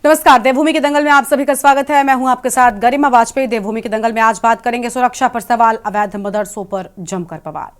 नमस्कार, देवभूमि के दंगल में आप सभी का स्वागत है। मैं हूं आपके साथ गरिमा वाजपेयी। देवभूमि के दंगल में आज बात करेंगे सुरक्षा पर सवाल, अवैध मदरसों पर जमकर बवाल।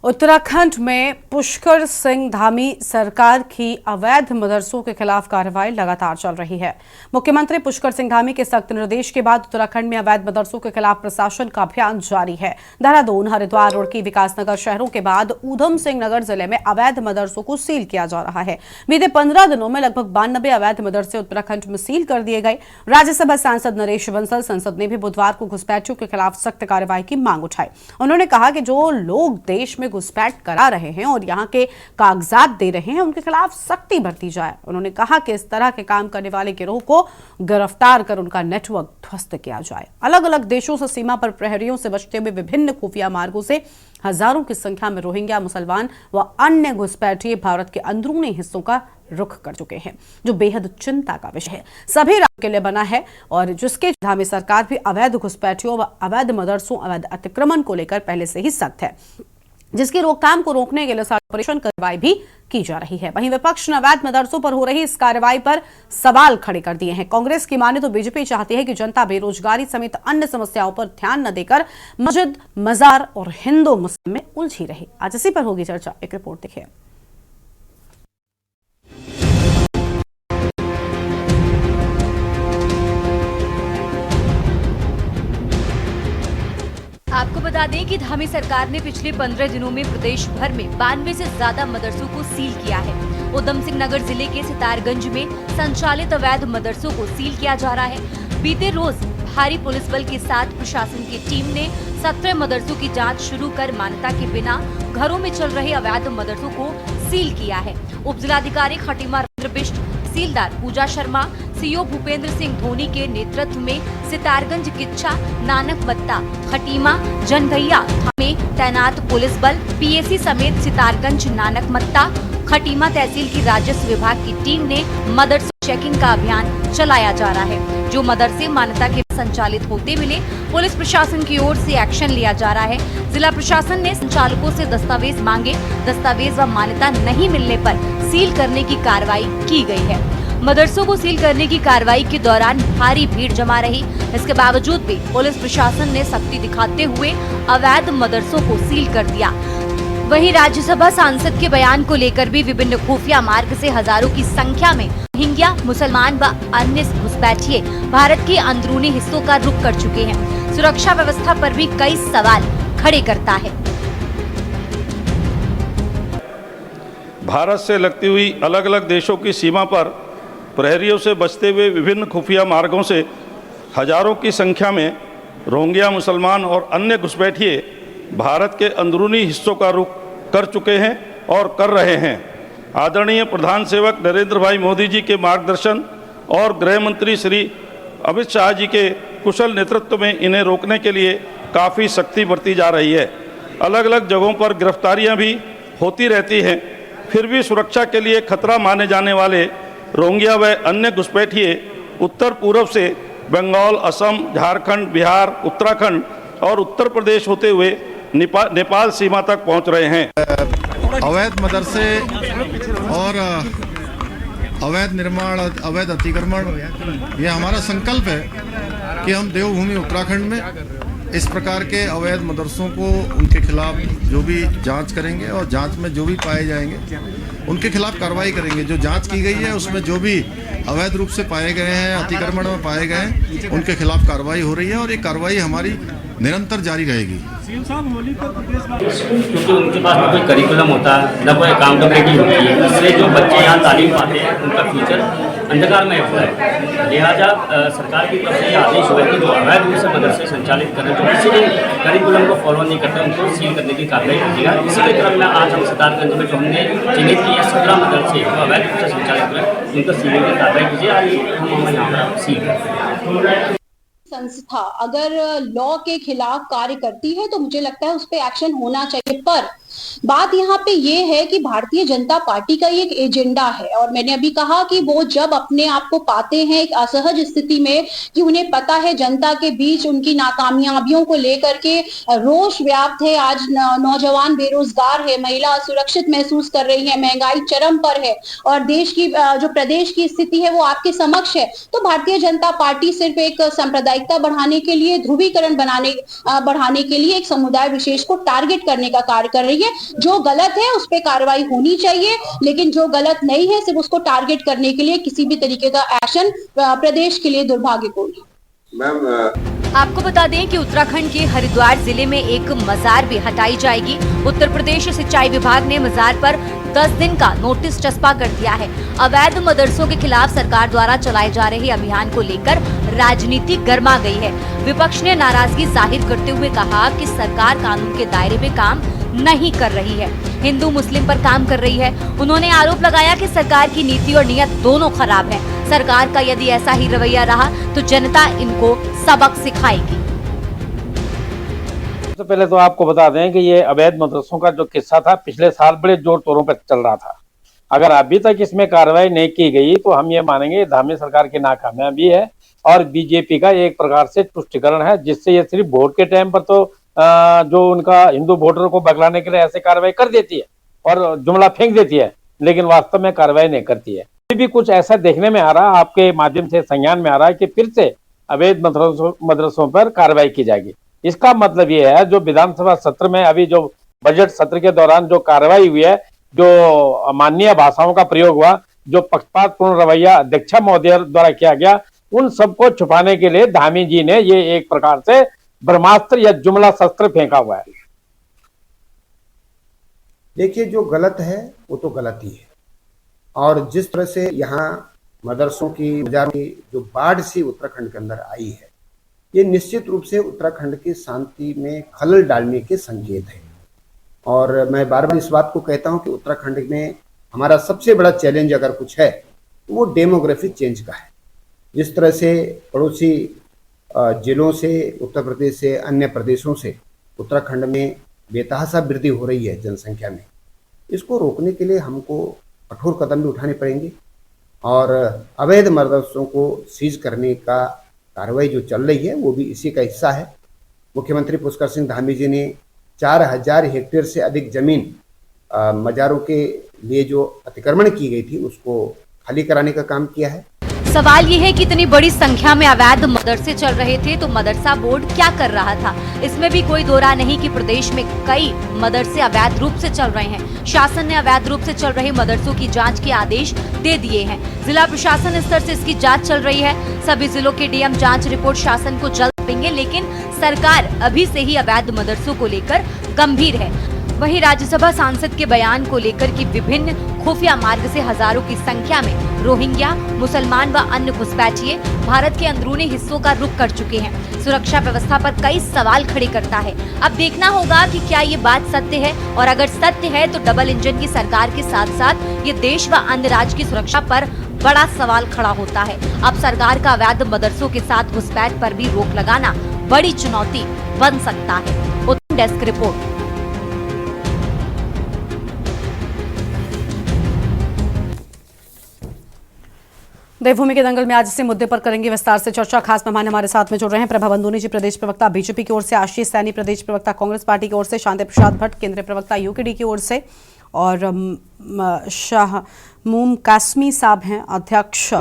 उत्तराखंड में पुष्कर सिंह धामी सरकार की अवैध मदरसों के खिलाफ कार्रवाई लगातार चल रही है। मुख्यमंत्री पुष्कर सिंह धामी के सख्त निर्देश के बाद उत्तराखंड में अवैध मदरसों के खिलाफ प्रशासन का अभियान जारी है। देहरादून, हरिद्वार, रुड़की, विकासनगर शहरों के बाद ऊधम सिंह नगर जिले में अवैध मदरसों को सील किया जा रहा है। बीते 15 दिनों में लगभग 92 अवैध मदरसे उत्तराखंड में सील कर दिए गए। राज्यसभा सांसद नरेश बंसल संसद ने भी बुधवार को घुसपैठियों के खिलाफ सख्त कार्रवाई की मांग उठाई। उन्होंने कहा कि जो लोग देश में घुसपैठ करा रहे हैं और यहां के कागजात दे रहे हैं, उनके खिलाफ सख्ती बरती जाए। उन्होंने कहा कि इस तरह के काम करने वाले गिरोह को गिरफ्तार कर उनका नेटवर्क ध्वस्त किया जाए। अलग अलग देशों से सीमा पर प्रहरियों से बचते हुए विभिन्न खुफिया मार्गों से हजारों की संख्या में रोहिंग्या, मुसलमान व अन्य घुसपैठिए भारत के अंदरूनी हिस्सों का रुख कर चुके हैं, जो बेहद चिंता का विषय है। सभी राज्यों के लिए बना है और जिसके धामी सरकार भी अवैध घुसपैठियों व अवैध मदरसों, अवैध अतिक्रमण को लेकर पहले से ही सख्त है, जिसकी रोकथाम को रोकने के लिए ऑपरेशन कार्रवाई भी की जा रही है। वहीं विपक्ष ने अवैध मदरसों पर हो रही इस कार्रवाई पर सवाल खड़े कर दिए हैं। कांग्रेस की माने तो बीजेपी चाहती है कि जनता बेरोजगारी समेत अन्य समस्याओं पर ध्यान न देकर मस्जिद, मजार और हिंदू मुस्लिम में उलझी रहे। आज इसी पर होगी चर्चा, एक रिपोर्ट देखिए। आपको बता दें कि धामी सरकार ने पिछले 15 दिनों में प्रदेश भर में 92 से ज्यादा मदरसों को सील किया है। ऊधम सिंह नगर जिले के सितारगंज में संचालित अवैध मदरसों को सील किया जा रहा है। बीते रोज भारी पुलिस बल के साथ प्रशासन की टीम ने 17 मदरसों की जांच शुरू कर मान्यता के बिना घरों में चल रहे अवैध मदरसों को सील किया है। उप जिलाधिकारी खटीमा रविंद्र बिष्ट, तहसीलदार पूजा शर्मा, सीओ भूपेंद्र सिंह धोनी के नेतृत्व में सितारगंज, किच्छा, नानक बत्ता, खटीमा, जनगैया में तैनात पुलिस बल, पीएसी समेत सितारगंज, नानक मत्ता, खटीमा तहसील की राजस्व विभाग की टीम ने मदरसा चेकिंग का अभियान चलाया जा रहा है। जो मदरसे मान्यता के संचालित होते मिले, पुलिस प्रशासन की ओर से एक्शन लिया जा रहा है। जिला प्रशासन ने संचालकों से दस्तावेज मांगे, दस्तावेज व मान्यता नहीं मिलने पर सील करने की कार्रवाई की गई है। मदरसों को सील करने की कार्रवाई के दौरान भारी भीड़ जमा रही। इसके बावजूद भी पुलिस प्रशासन ने सख्ती दिखाते हुए अवैध मदरसों को सील कर दिया। वहीं राज्यसभा सांसद के बयान को लेकर भी विभिन्न खुफिया मार्ग से हजारों की संख्या में रोहिंग्या, मुसलमान व अन्य घुसपैठिए भारत के अंदरूनी हिस्सों का रुख कर चुके हैं। सुरक्षा व्यवस्था पर भी कई सवाल खड़े करता है। भारत से लगती हुई अलग अलग देशों की सीमा पर प्रहरियों से बचते हुए विभिन्न खुफिया मार्गों से हजारों की संख्या में रोहिंग्या, मुसलमान और अन्य घुसपैठिए भारत के अंदरूनी हिस्सों का रुख कर चुके हैं और कर रहे हैं। आदरणीय प्रधान सेवक नरेंद्र भाई मोदी जी के मार्गदर्शन और गृह मंत्री श्री अमित शाह जी के कुशल नेतृत्व में इन्हें रोकने के लिए काफ़ी सख्ती बरती जा रही है। अलग अलग जगहों पर गिरफ्तारियां भी होती रहती हैं, फिर भी सुरक्षा के लिए खतरा माने जाने वाले रोहिंग्या व अन्य घुसपैठिए उत्तर पूर्व से बंगाल, असम, झारखंड, बिहार, उत्तराखंड और उत्तर प्रदेश होते हुए नेपाल सीमा तक पहुंच रहे हैं। अवैध मदरसे और अवैध निर्माण, अवैध अतिक्रमण, ये हमारा संकल्प है कि हम देवभूमि उत्तराखंड में इस प्रकार के अवैध मदरसों को, उनके खिलाफ जो भी जांच करेंगे और जांच में जो भी पाए जाएंगे उनके खिलाफ कार्रवाई करेंगे। जो जांच की गई है उसमें जो भी अवैध रूप से पाए गए हैं, अतिक्रमण में पाए गए हैं, उनके खिलाफ कार्रवाई हो रही है और ये कार्रवाई हमारी निरंतर जारी रहेगी। क्योंकि उनके पास न कोई करिकुलम होता है, न कोई अकाउंटेबिलिटी होती है, इसलिए जो बच्चे यहाँ तालीम पाते हैं उनका फ्यूचर अंधकार में होता है। लिहाजा सरकार की तरफ से आदेश हुआ है कि जो अवैध रूप से मदरसे संचालित करें, जो किसी भी करिकुलम को फॉलो नहीं करते, उनको सील करने की कार्रवाई कीजिएगा। इसी के क्रम में आज हम सितारगंज में जो हमने चिन्हित किए 17 मदरसे जो अवैध रूप से संचालित करें, उनको सीलिंग की कार्रवाई कीजिए। आज हम यहाँ पर सील करते हैं। संस्था अगर लॉ के खिलाफ कार्य करती है तो मुझे लगता है उस पर एक्शन होना चाहिए, पर बात यहाँ पे ये है कि भारतीय जनता पार्टी का एक एजेंडा है, और मैंने अभी कहा कि वो जब अपने आप को पाते हैं एक असहज स्थिति में कि उन्हें पता है जनता के बीच उनकी नाकामयाबियों को लेकर के रोष व्याप्त है, आज नौजवान बेरोजगार है, महिला असुरक्षित महसूस कर रही है, महंगाई चरम पर है और देश की जो प्रदेश की स्थिति है वो आपके समक्ष है, तो भारतीय जनता पार्टी सिर्फ एक सांप्रदायिकता बढ़ाने के लिए, ध्रुवीकरण बढ़ाने के लिए एक समुदाय विशेष को टारगेट करने का कार्य कर रही है। जो गलत है उस पर कार्रवाई होनी चाहिए, लेकिन जो गलत नहीं है सिर्फ उसको टारगेट करने के लिए किसी भी तरीके का एक्शन प्रदेश के लिए दुर्भाग्यपूर्ण है। आपको बता दें कि उत्तराखंड के हरिद्वार जिले में एक मजार भी हटाई जाएगी। उत्तर प्रदेश सिंचाई विभाग ने मजार पर 10 दिन का नोटिस चस्पा कर दिया है। अवैध मदरसों के खिलाफ सरकार द्वारा चलाए जा रहे अभियान को लेकर राजनीति गर्मा गई है। विपक्ष ने नाराजगी जाहिर करते हुए कहा कि सरकार कानून के दायरे में काम नहीं कर रही है, हिंदू मुस्लिम पर काम कर रही है। उन्होंने आरोप लगाया कि सरकार की नीति और नीयत दोनों खराब है। सरकार का यदि ऐसा ही रवैया रहा तो जनता इनको सबक सिखाएगी। सबसे पहले तो आपको बता दें कि ये अवैध मदरसों का जो किस्सा था पिछले साल बड़े जोर तोरों पर चल रहा था। अगर अभी तक इसमें कार्रवाई नहीं की गई तो हम ये मानेंगे धामी सरकार की नाकामयाबी है और बीजेपी का एक प्रकार से तुष्टिकरण है, जिससे ये सिर्फ वोट के टाइम पर तो जो उनका हिंदू वोटर को बगलाने के लिए ऐसे कार्रवाई कर देती है और जुमला फेंक देती है, लेकिन वास्तव में कार्रवाई नहीं करती है। अभी भी कुछ ऐसा देखने में आ रहा, आपके माध्यम से संज्ञान में आ रहा है कि फिर से अवैध मदरसों पर कार्रवाई की जाएगी। इसका मतलब ये है जो विधानसभा सत्र में अभी जो बजट सत्र के दौरान जो कार्रवाई हुई है, जो अमानवीय भाषाओं का प्रयोग हुआ, जो पक्षपातपूर्ण रवैया अध्यक्षा महोदय द्वारा किया गया, उन सबको छुपाने के लिए धामी जी ने ये एक प्रकार से ब्रह्मास्त्र या जुमला शस्त्र फेंका हुआ है। देखिए, जो गलत है वो तो गलत ही है, और जिस तरह से यहाँ मदरसों की मजारों की जो बाढ़ सी उत्तराखंड के अंदर आई है, ये निश्चित रूप से उत्तराखंड की शांति में खलल डालने के संकेत है। और मैं बार बार इस बात को कहता हूँ कि उत्तराखंड में हमारा सबसे बड़ा चैलेंज अगर कुछ है तो वो डेमोग्राफी चेंज का है। जिस तरह से पड़ोसी जिलों से, उत्तर प्रदेश से, अन्य प्रदेशों से उत्तराखंड में बेतहाशा वृद्धि हो रही है जनसंख्या में, इसको रोकने के लिए हमको कठोर कदम भी उठाने पड़ेंगे। और अवैध मदरसों को सीज करने का कार्रवाई जो चल रही है वो भी इसी का हिस्सा है। मुख्यमंत्री पुष्कर सिंह धामी जी ने 4000 हेक्टेयर से अधिक जमीन मजारों के लिए जो अतिक्रमण की गई थी उसको खाली कराने का काम किया है। सवाल ये है कि इतनी बड़ी संख्या में अवैध मदरसे चल रहे थे तो मदरसा बोर्ड क्या कर रहा था। इसमें भी कोई दो राय नहीं कि प्रदेश में कई मदरसे अवैध रूप से चल रहे हैं। शासन ने अवैध रूप से चल रहे मदरसों की जांच के आदेश दे दिए हैं। जिला प्रशासन स्तर से इसकी जांच चल रही है। सभी जिलों के डीएम जांच रिपोर्ट शासन को जल्द देंगे, लेकिन सरकार अभी से ही अवैध मदरसों को लेकर गंभीर है। वहीं राज्यसभा सांसद के बयान को लेकर कि विभिन्न खुफिया मार्ग से हजारों की संख्या में रोहिंग्या, मुसलमान व अन्य घुसपैठिए भारत के अंदरूनी हिस्सों का रुख कर चुके हैं, सुरक्षा व्यवस्था पर कई सवाल खड़े करता है। अब देखना होगा कि क्या ये बात सत्य है, और अगर सत्य है तो डबल इंजन की सरकार के साथ साथ ये देश व अन्य राज्य की सुरक्षा पर बड़ा सवाल खड़ा होता है। अब सरकार का अवैध मदरसों के साथ घुसपैठ पर भी रोक लगाना बड़ी चुनौती बन सकता है। उत्तर डेस्क रिपोर्ट। देवभूमि के दंगल में आज इसी मुद्दे पर करेंगे विस्तार से चर्चा। खास मेहमान हमारे साथ में जुड़ रहे हैं प्रभा बंदूनी जी, प्रदेश प्रवक्ता बीजेपी की ओर से, आशीष सैनी प्रदेश प्रवक्ता कांग्रेस पार्टी की ओर से, शांति प्रसाद भट्ट केंद्रीय प्रवक्ता यूकेडी की ओर से, और शाहमूम कासमी साहब हैं अध्यक्ष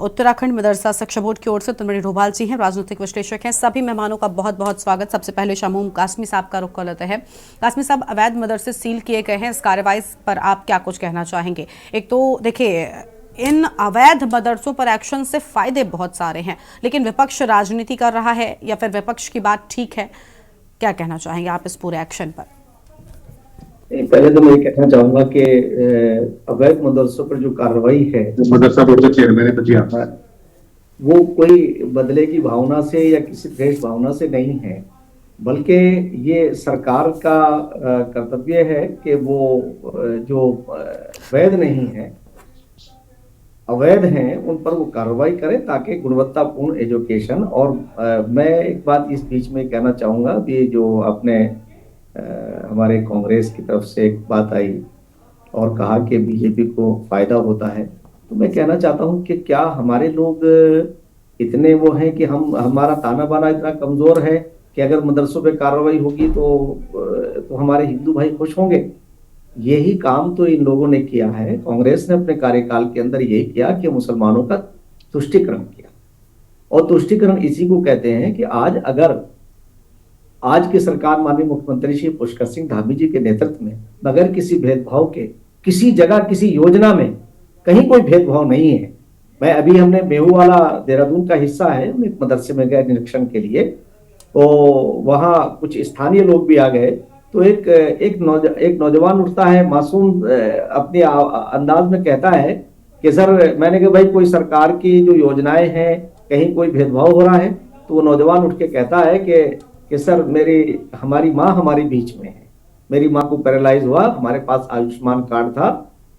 उत्तराखंड मदरसा शिक्षा बोर्ड की ओर से, तनमणि डोभाल जी हैं राजनीतिक विश्लेषक हैं। सभी मेहमानों का बहुत बहुत स्वागत। सबसे पहले शाहमूम कासमी साहब का रुख कर लेते हैं। कासमी साहब, अवैध मदरसे सील किए गए हैं, इस कार्रवाई पर आप क्या कुछ कहना चाहेंगे? एक तो देखिए, इन अवैध मदरसों पर एक्शन से फायदे बहुत सारे हैं, लेकिन विपक्ष राजनीति कर रहा है, या फिर विपक्ष की बात ठीक है? क्या कहना चाहेंगे आप इस पूरे एक्शन पर? पहले तो मैं ये कहना चाहूंगा कि अवैध मदरसों पर जो कार्रवाई है मदरसा बोर्ड के चेयरमैन ने वो कोई बदले की भावना से या किसी द्वेष भावना से नहीं है, बल्कि ये सरकार का कर्तव्य है कि वो जो वैध नहीं है, अवैध हैं, उन पर वो कार्रवाई करें ताकि गुणवत्तापूर्ण एजुकेशन। और मैं एक बात इस बीच में कहना चाहूँगा कि जो आपने हमारे कांग्रेस की तरफ से एक बात आई और कहा कि बीजेपी को फायदा होता है, तो मैं कहना चाहता हूं कि क्या हमारे लोग इतने वो हैं कि हमारा ताना बाना इतना कमजोर है कि अगर मदरसों पे कार्रवाई होगी तो हमारे हिंदू भाई खुश होंगे? यही काम तो इन लोगों ने किया है। कांग्रेस ने अपने कार्यकाल के अंदर यही किया कि मुसलमानों का तुष्टीकरण किया, और तुष्टीकरण इसी को कहते हैं कि आज की सरकार माननीय मुख्यमंत्री श्री पुष्कर सिंह धामी जी के नेतृत्व में बगैर किसी भेदभाव के किसी जगह किसी योजना में कहीं कोई भेदभाव नहीं है। मैं अभी हमने मेहूवाला देहरादून का हिस्सा है, हम एक मदरसे में गए निरीक्षण के लिए, तो वहाँ कुछ स्थानीय लोग भी आ गए, तो एक नौजवान उठता है, मासूम अपने अंदाज में कहता है कि सर, मैंने कहा भाई कोई सरकार की जो योजनाएं हैं कहीं कोई भेदभाव हो रहा है? तो वो नौजवान उठ के कहता है कि सर हमारी माँ हमारे बीच में है, मेरी माँ को पैरालाइज हुआ, हमारे पास आयुष्मान कार्ड था,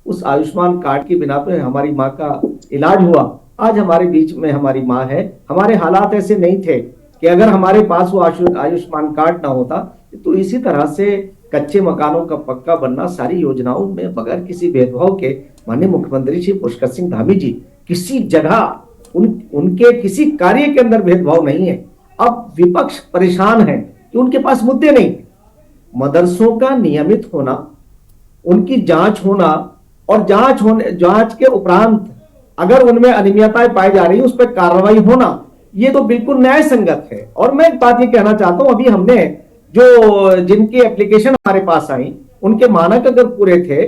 उस आयुष्मान कार्ड की बिना पे हमारी माँ का इलाज हुआ, आज हमारे बीच में हमारी माँ है। हमारे हालात ऐसे नहीं थे कि अगर हमारे पास वो आयुष्मान कार्ड ना होता, तो इसी तरह से कच्चे मकानों का पक्का बनना, सारी योजनाओं में बगैर किसी भेदभाव के माननीय मुख्यमंत्री श्री पुष्कर सिंह धामी जी किसी जगह उनके किसी कार्य के अंदर भेदभाव नहीं है। अब विपक्ष परेशान है कि उनके पास मुद्दे नहीं। मदरसों का नियमित होना, उनकी जांच होना, और जांच के उपरांत अगर उनमें अनियमितताएं पाई जा रही है उस पर कार्रवाई होना, ये तो बिल्कुल न्याय संगत है। और मैं एक बात ये कहना चाहता हूं, अभी हमने जिनकी एप्लीकेशन हमारे पास आई, उनके मानक अगर पूरे थे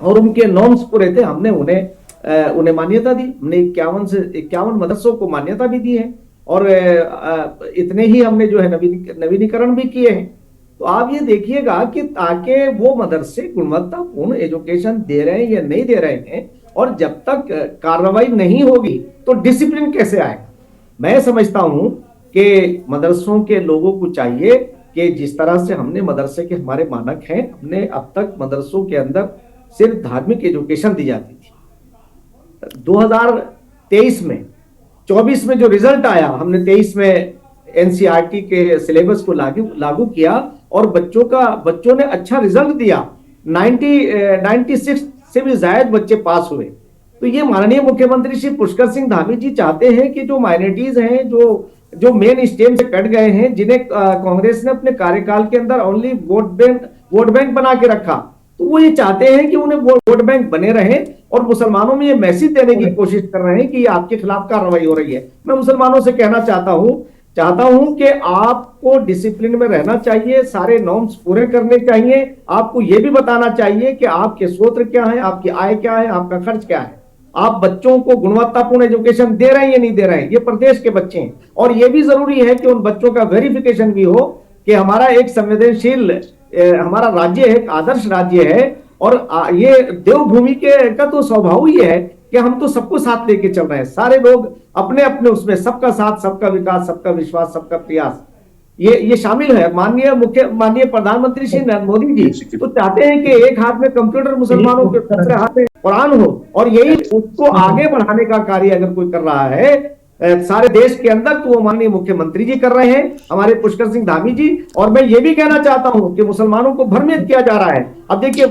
और उनके नॉर्म्स पूरे थे, हमने उन्हें मान्यता दी। हमने 51 से 51 मदरसों को मान्यता भी दी है, और इतने ही हमने जो है नवीनीकरण भी किए हैं। तो आप ये देखिएगा कि ताकि वो मदरसे गुणवत्तापूर्ण एजुकेशन दे रहे हैं या नहीं दे रहे हैं, और जब तक कार्रवाई नहीं होगी तो डिसिप्लिन कैसे आए? मैं समझता हूं कि मदरसों के लोगों को चाहिए कि जिस तरह से हमने मदरसे के हमारे मानक हैं, हमने अब तक मदरसों के अंदर सिर्फ धार्मिक एजुकेशन दी जाती थी। 2023 में 24 में जो रिजल्ट आया, हमने 23 में एनसीईआरटी के सिलेबस को लागू किया और बच्चों ने अच्छा रिजल्ट दिया। 96 से भी ज्यादा बच्चे पास हुए। तो ये माननीय मुख्यमंत्री श्री पुष्कर सिंह धामी जी चाहते हैं कि जो माइनॉरिटीज हैं, जो मेन स्ट्रीम से कट गए हैं, जिन्हें कांग्रेस ने अपने कार्यकाल के अंदर ओनली वोट बैंक बना के रखा, तो वो ये चाहते हैं कि उन्हें वोट बैंक बने रहे, और मुसलमानों में ये मैसेज देने की कोशिश कर रहे हैं कि ये आपके खिलाफ कार्रवाई हो रही है। मैं मुसलमानों से कहना चाहता हूं कि आपको डिसिप्लिन में रहना चाहिए, सारे नॉर्म्स पूरे करने चाहिए। आपको ये भी बताना चाहिए कि आपके स्रोत क्या है, आपकी आय क्या है, आपका खर्च क्या है, आप बच्चों को गुणवत्तापूर्ण एजुकेशन दे रहे हैं या नहीं दे रहे हैं। ये प्रदेश के बच्चे हैं, और ये भी जरूरी है कि उन बच्चों का वेरिफिकेशन भी हो कि हमारा एक संवेदनशील हमारा राज्य है, एक आदर्श राज्य है, और ये देवभूमि का तो स्वभाव ही है कि हम तो सबको साथ लेके चल रहे हैं। सारे लोग अपने अपने उसमें, सबका साथ, सबका विकास, सबका विश्वास, सबका प्रयास, ये शामिल है। माननीय प्रधानमंत्री श्री नरेंद्र मोदी जी तो चाहते हैं कि एक हाथ में कंप्यूटर मुसलमानों के दूसरे हाथ में कुरान हो, और यही उसको आगे बढ़ाने का कार्य अगर कोई कर रहा है सारे देश के अंदर, तो वो माननीय मुख्यमंत्री जी कर रहे हैं, हमारे पुष्कर सिंह धामी जी। और मैं ये भी कहना चाहता हूं कि मुसलमानों को भ्रमित किया जा रहा है। अब देखिए,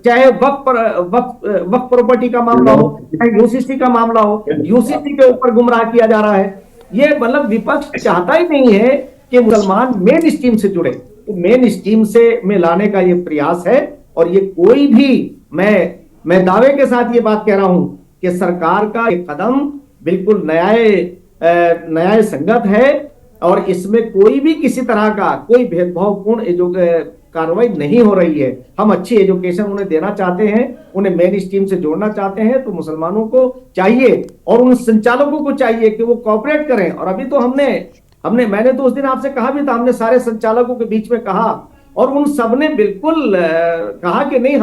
चाहे वक्फ प्रॉपर्टी का मामला हो, चाहे यूसीसी का मामला हो, यूसीसी के ऊपर गुमराह किया जा रहा है। ये मतलब विपक्ष चाहता ही नहीं है कि मुसलमान मेन स्ट्रीम से जुड़े, तो मेन स्ट्रीम में लाने का ये प्रयास है। और ये कोई भी, मैं दावे के साथ ये बात कह रहा हूं कि सरकार का ये कदम बिल्कुल न्याय संगत है, और इसमें कोई भी किसी तरह का कोई भेदभावपूर्ण कार्रवाई नहीं हो रही है। हम अच्छी एजुकेशन उन्हें देना चाहते हैं, उन्हें मेन स्ट्रीम से जोड़ना चाहते हैं, तो मुसलमानों को चाहिए और उन संचालकों को चाहिए कि वो कोऑपरेट करें। और अभी तो मैंने तो उस दिन आपसे कहा भी था, हमने सारे संचालकों के बीच में कहा, और उन सब ने बिल्कुल कहा कि नहीं,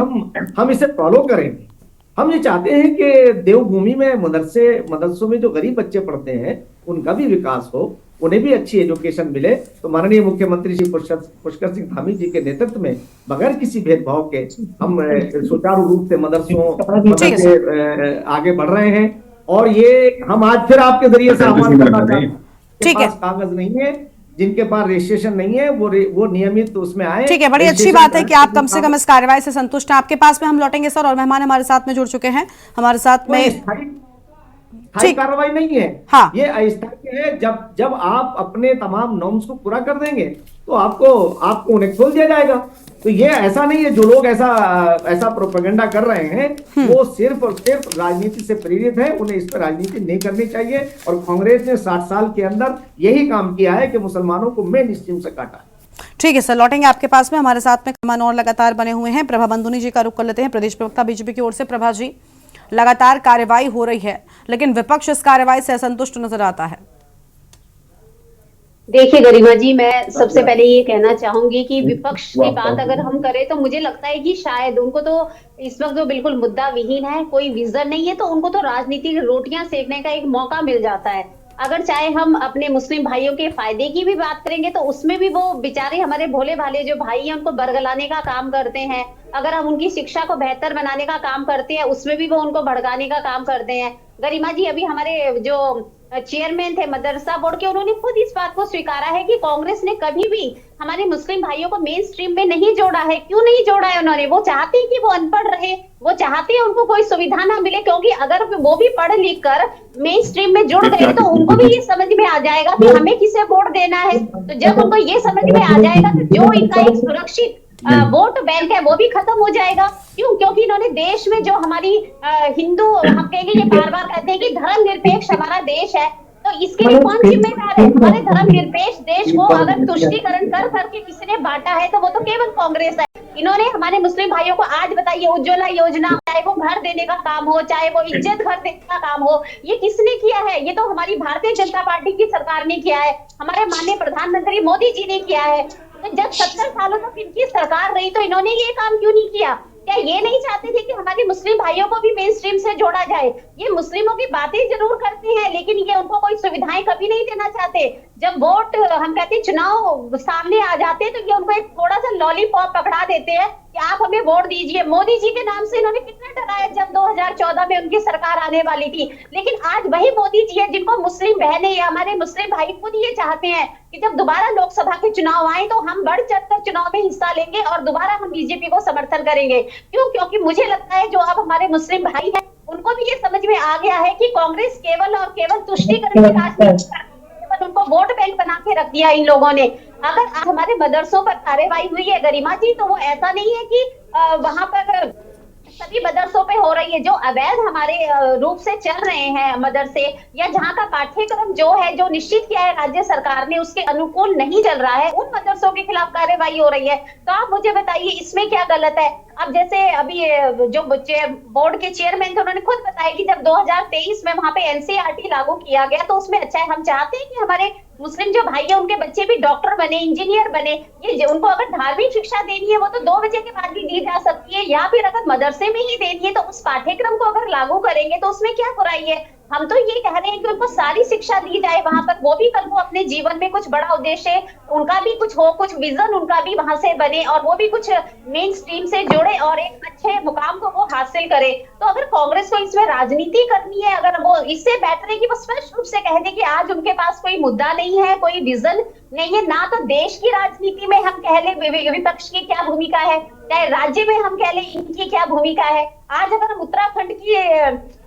हम इसे फॉलो करेंगे। हम ये चाहते हैं कि देवभूमि में मदरसों में जो गरीब बच्चे पढ़ते हैं उनका भी विकास हो, उन्हें भी अच्छी एजुकेशन मिले। तो माननीय मुख्यमंत्री श्री पुष्कर सिंह धामी जी के नेतृत्व में बगैर किसी भेदभाव के हम सुचारू रूप से मदरसे आगे बढ़ रहे हैं। और ये हम आज फिर आपके जरिए से आह्वान करना चाहते हैं, कागज नहीं है, जिनके पास रजिस्ट्रेशन नहीं है वो नियमित उसमें आए। ठीक है, बड़ी अच्छी बात है कि आप कम से कम इस कार्रवाई से संतुष्ट हैं। आपके पास में हम लौटेंगे सर, और मेहमान हमारे साथ में जुड़ चुके हैं हमारे साथ में। स्थायी कार्रवाई नहीं है, हाँ। ये अस्थायी है। जब आप अपने तमाम नॉर्म्स को पूरा कर देंगे तो आपको उन्हें खोल दिया जाएगा। तो ये ऐसा नहीं है, जो लोग ऐसा प्रोपेगेंडा कर रहे हैं वो सिर्फ और सिर्फ राजनीति से प्रेरित है। उन्हें इस पर राजनीति नहीं करनी चाहिए। और कांग्रेस ने 60 साल के अंदर यही काम किया है कि मुसलमानों को मेन स्ट्रीम से काटा। ठीक है सर, लौटेंगे आपके पास में। हमारे साथ में मेहमान और लगातार बने हुए हैं। प्रभा बंधुनी जी का रुख कर लेते हैं, प्रदेश प्रवक्ता बीजेपी की ओर से। प्रभा जी, लगातार कार्रवाई हो रही है, लेकिन विपक्ष इस कार्रवाई से असंतुष्ट नजर आता है। देखिए गरिमा जी, मैं सबसे पहले ये कहना चाहूंगी कि विपक्ष की बात अगर हम करें तो मुझे लगता है कि शायद उनको तो इस वक्त जो बिल्कुल मुद्दा विहीन है, कोई विजन नहीं है, तो उनको तो राजनीतिक रोटियां सेकने का एक मौका मिल जाता है। अगर चाहे हम अपने मुस्लिम भाइयों के फायदे की भी बात करेंगे तो उसमें भी वो बेचारे हमारे भोले भाले जो भाई हैं उनको बरगलाने का काम करते हैं। अगर हम उनकी शिक्षा को बेहतर बनाने का काम करते हैं उसमें भी वो उनको भड़काने का काम करते हैं। गरिमा जी, अभी हमारे जो चेयरमैन थे मदरसा बोर्ड के, उन्होंने खुद इस बात को स्वीकारा है कि कांग्रेस ने कभी भी हमारे मुस्लिम भाइयों को मेन स्ट्रीम में नहीं जोड़ा है। क्यों नहीं जोड़ा है उन्होंने? वो चाहते हैं कि वो अनपढ़ रहे, वो चाहते हैं उनको कोई सुविधा ना मिले, क्योंकि अगर वो भी पढ़ लिख कर मेन स्ट्रीम में जुड़ गए तो उनको भी ये समझ में आ जाएगा कि हमें किसे वोट देना है। तो जब उनको ये समझ में आ जाएगा तो जो इनका एक सुरक्षित वोट बैंक है वो भी खत्म हो जाएगा। क्यों? क्योंकि इन्होंने देश में जो हमारी हिंदू, हम कहेंगे, ये बार बार कहते हैं कि धर्मनिरपेक्ष हमारा देश है, तो इसके लिए कौन जिम्मेदार है? हमारे धर्मनिरपेक्ष देश को अगर तुष्टीकरण कर करके किसी ने बांटा है तो वो तो केवल कांग्रेस है। इन्होंने हमारे मुस्लिम भाइयों को आज बताइए, उज्ज्वला योजना, चाहे वो घर देने का काम हो, चाहे वो इज्जत घर देने का काम हो, ये किसने किया है? ये तो हमारी भारतीय जनता पार्टी की सरकार ने किया है, हमारे माननीय प्रधानमंत्री मोदी जी ने किया है। तो जब 70 सालों तक इनकी सरकार रही तो इन्होंने ये काम क्यों नहीं किया? क्या ये नहीं चाहते थे कि हमारे मुस्लिम भाइयों को भी मेन स्ट्रीम से जोड़ा जाए? ये मुस्लिमों की बातें जरूर करते हैं, लेकिन ये उनको कोई सुविधाएं कभी नहीं देना चाहते। जब वोट, हम कहते हैं, चुनाव सामने आ जाते हैं तो ये उनको एक थोड़ा सा लॉलीपॉप पकड़ा देते हैं कि आप हमें वोट दीजिए। मोदी जी के नाम से इन्होंने कितना डराया जब 2014 में उनकी सरकार आने वाली थी। लेकिन आज वही मोदी जी है जिनको मुस्लिम बहनें या हमारे मुस्लिम भाई खुद ये चाहते हैं कि जब दोबारा लोकसभा के चुनाव आए तो हम बढ़ चढ़कर चुनाव में हिस्सा लेंगे और दोबारा हम बीजेपी को समर्थन करेंगे। क्यों? क्योंकि मुझे लगता है जो अब हमारे मुस्लिम भाई हैं उनको भी ये समझ में आ गया है कि कांग्रेस केवल और केवल तुष्टीकरण की राजनीति करती है, उनको वोट बैंक बना के रख दिया इन लोगों ने। अगर आज हमारे मदरसों पर कार्रवाई हुई है गरिमा जी, तो वो ऐसा नहीं है कि वहां पर सभी मदरसों पे हो रही है। जो अवैध हमारे रूप से चल रहे हैं मदरसे, या जहां का पाठ्यक्रम जो है, जो निश्चित किया है राज्य सरकार ने, उसके अनुकूल नहीं चल रहा है, उन मदरसों के खिलाफ कार्रवाई हो रही है। तो आप मुझे बताइए इसमें क्या गलत है? अब जैसे अभी जो बोर्ड के चेयरमैन थे उन्होंने खुद बताया कि जब 2023 में वहां पे एनसीईआरटी लागू किया गया तो उसमें अच्छा है, हम चाहते हैं कि हमारे मुस्लिम जो भाई है उनके बच्चे भी डॉक्टर बने, इंजीनियर बने। ये उनको अगर धार्मिक शिक्षा देनी है वो तो 2 बजे के बाद भी दी जा सकती है, या फिर अगर मदरसे में ही देनी है तो उस पाठ्यक्रम को अगर लागू करेंगे तो उसमें क्या बुराई है? हम तो ये कह रहे हैं कि उनको सारी शिक्षा दी जाए वहां पर, वो भी कल को अपने जीवन में कुछ बड़ा उद्देश्य उनका भी कुछ हो, कुछ विजन उनका भी वहां से बने और वो भी कुछ मेन स्ट्रीम से जुड़े और एक अच्छे मुकाम को वो हासिल करे। तो अगर कांग्रेस को इसमें राजनीति करनी है, अगर वो इससे बेहतर है कि वो स्पष्ट रूप से कह दे कि आज उनके पास कोई मुद्दा नहीं है, कोई विजन नहीं है, ना तो देश की राजनीति में हम कह ले विपक्ष की क्या भूमिका है, चाहे राज्य में हम कह ले इनकी क्या भूमिका है। आज अगर हम उत्तराखंड की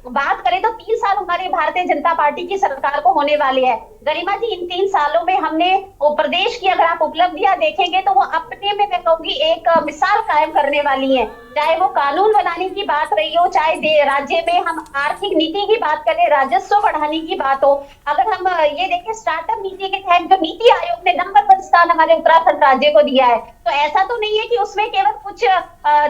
बात करें तो 3 साल हमारी भारतीय जनता पार्टी की सरकार को होने वाले हैं। गरिमा जी, इन 3 सालों में हमने वो प्रदेश की अगर आप उपलब्धियां देखेंगे तो वो अपने में मैं कहूंगी एक मिसाल कायम करने वाली है। चाहे वो कानून बनाने की बात रही हो, चाहे राज्य में हम आर्थिक नीति की बात करें, राजस्व बढ़ाने की बात हो, अगर हम ये देखें स्टार्टअप नीति के तहत जो नीति आयोग ने नंबर 1 स्थान हमारे उत्तराखंड राज्य को दिया है, तो ऐसा तो नहीं है कि उसमें केवल कुछ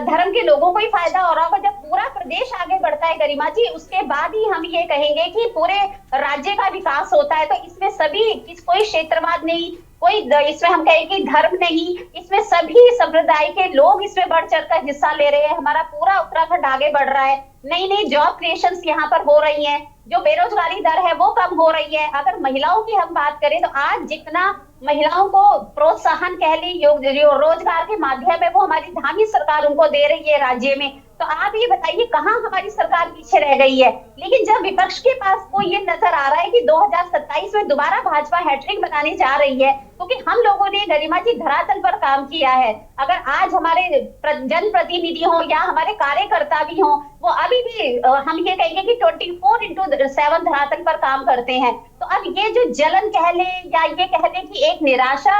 धर्म के लोगों को ही फायदा हो रहा होगा। जब पूरा प्रदेश आगे बढ़ता है गरिमा जी, उसके बाद ही हम ये कहेंगे कि पूरे राज्य का विकास होता है। तो इसमें सभी, कोई क्षेत्रवाद नहीं, कोई इसमें हम कहें कि धर्म नहीं, इसमें सभी संप्रदाय के लोग इसमें बढ़ चढ़कर हिस्सा ले रहे हैं। हमारा पूरा उत्तराखंड आगे बढ़ रहा है, नई नई जॉब क्रिएशंस यहाँ पर हो रही हैं, जो बेरोजगारी दर है वो कम हो रही है। अगर महिलाओं की हम बात करें तो आज जितना महिलाओं को प्रोत्साहन कह ली रोजगार के माध्यम में वो हमारी धामी सरकार उनको दे रही है राज्य में, तो आप ये बताइए कहाँ हमारी सरकार पीछे रह गई है। लेकिन जब विपक्ष के पास को ये नजर आ रहा है कि 2027 में दोबारा भाजपा हैट्रिक बनाने जा रही है, क्योंकि हम लोगों ने गरिमा जी धरातल पर काम किया है। अगर आज हमारे जनप्रतिनिधि हो या हमारे कार्यकर्ता भी हो, वो अभी भी हम ये कहेंगे कि 24/7 धरातल पर काम करते हैं। तो अब ये जो जलन कह ले या ये कह ले कि एक निराशा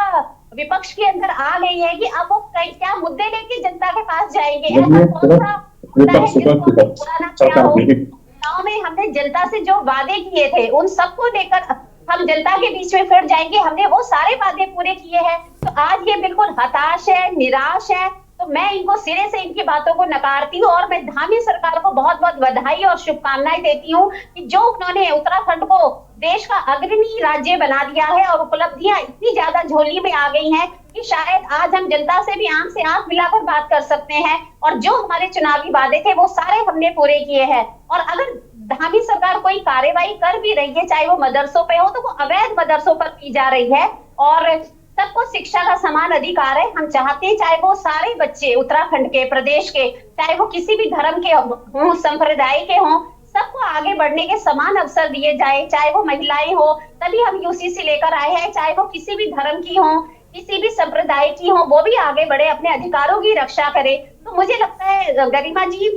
विपक्ष के अंदर आ गई है कि अब वो क्या मुद्दे लेके जनता के पास जाएंगे। ऐसा कौन सा मुद्दा है जिसको पुराना क्या हो। चुनाव में हमने जनता से जो वादे किए थे उन सबको लेकर हम जनता के बीच में फिर जाएंगे। हमने वो सारे वादे पूरे किए हैं। तो आज ये बिल्कुल हताश है, निराश है। तो मैं इनको सिरे से इनकी बातों को नकारती हूँ और मैं धामी सरकार को बहुत बहुत बधाई और शुभकामनाएं देती हूँ कि जो उन्होंने उत्तराखंड को देश का अग्रणी राज्य बना दिया है और उपलब्धियां इतनी ज्यादा झोली में आ गई हैं कि शायद आज हम जनता से भी आंख से आंख मिलाकर बात कर सकते हैं। और जो हमारे चुनावी वादे थे वो सारे हमने पूरे किए हैं। और अगर धामी सरकार कोई कार्रवाई कर भी रही है, चाहे वो मदरसों पे हो, तो वो अवैध मदरसों पर की जा रही है। और सबको शिक्षा का समान अधिकार है। हम चाहते हैं चाहे वो सारे बच्चे उत्तराखंड के, प्रदेश के, चाहे वो किसी भी धर्म के हों, संप्रदाय के हों, सबको आगे बढ़ने के समान अवसर दिए जाए। चाहे वो महिलाएं हो, तभी हम यूसीसी लेकर आए हैं, चाहे वो किसी भी धर्म की हो, किसी भी संप्रदाय की हो, वो भी आगे बढ़े, अपने अधिकारों की रक्षा करे। तो मुझे लगता है गरिमा जी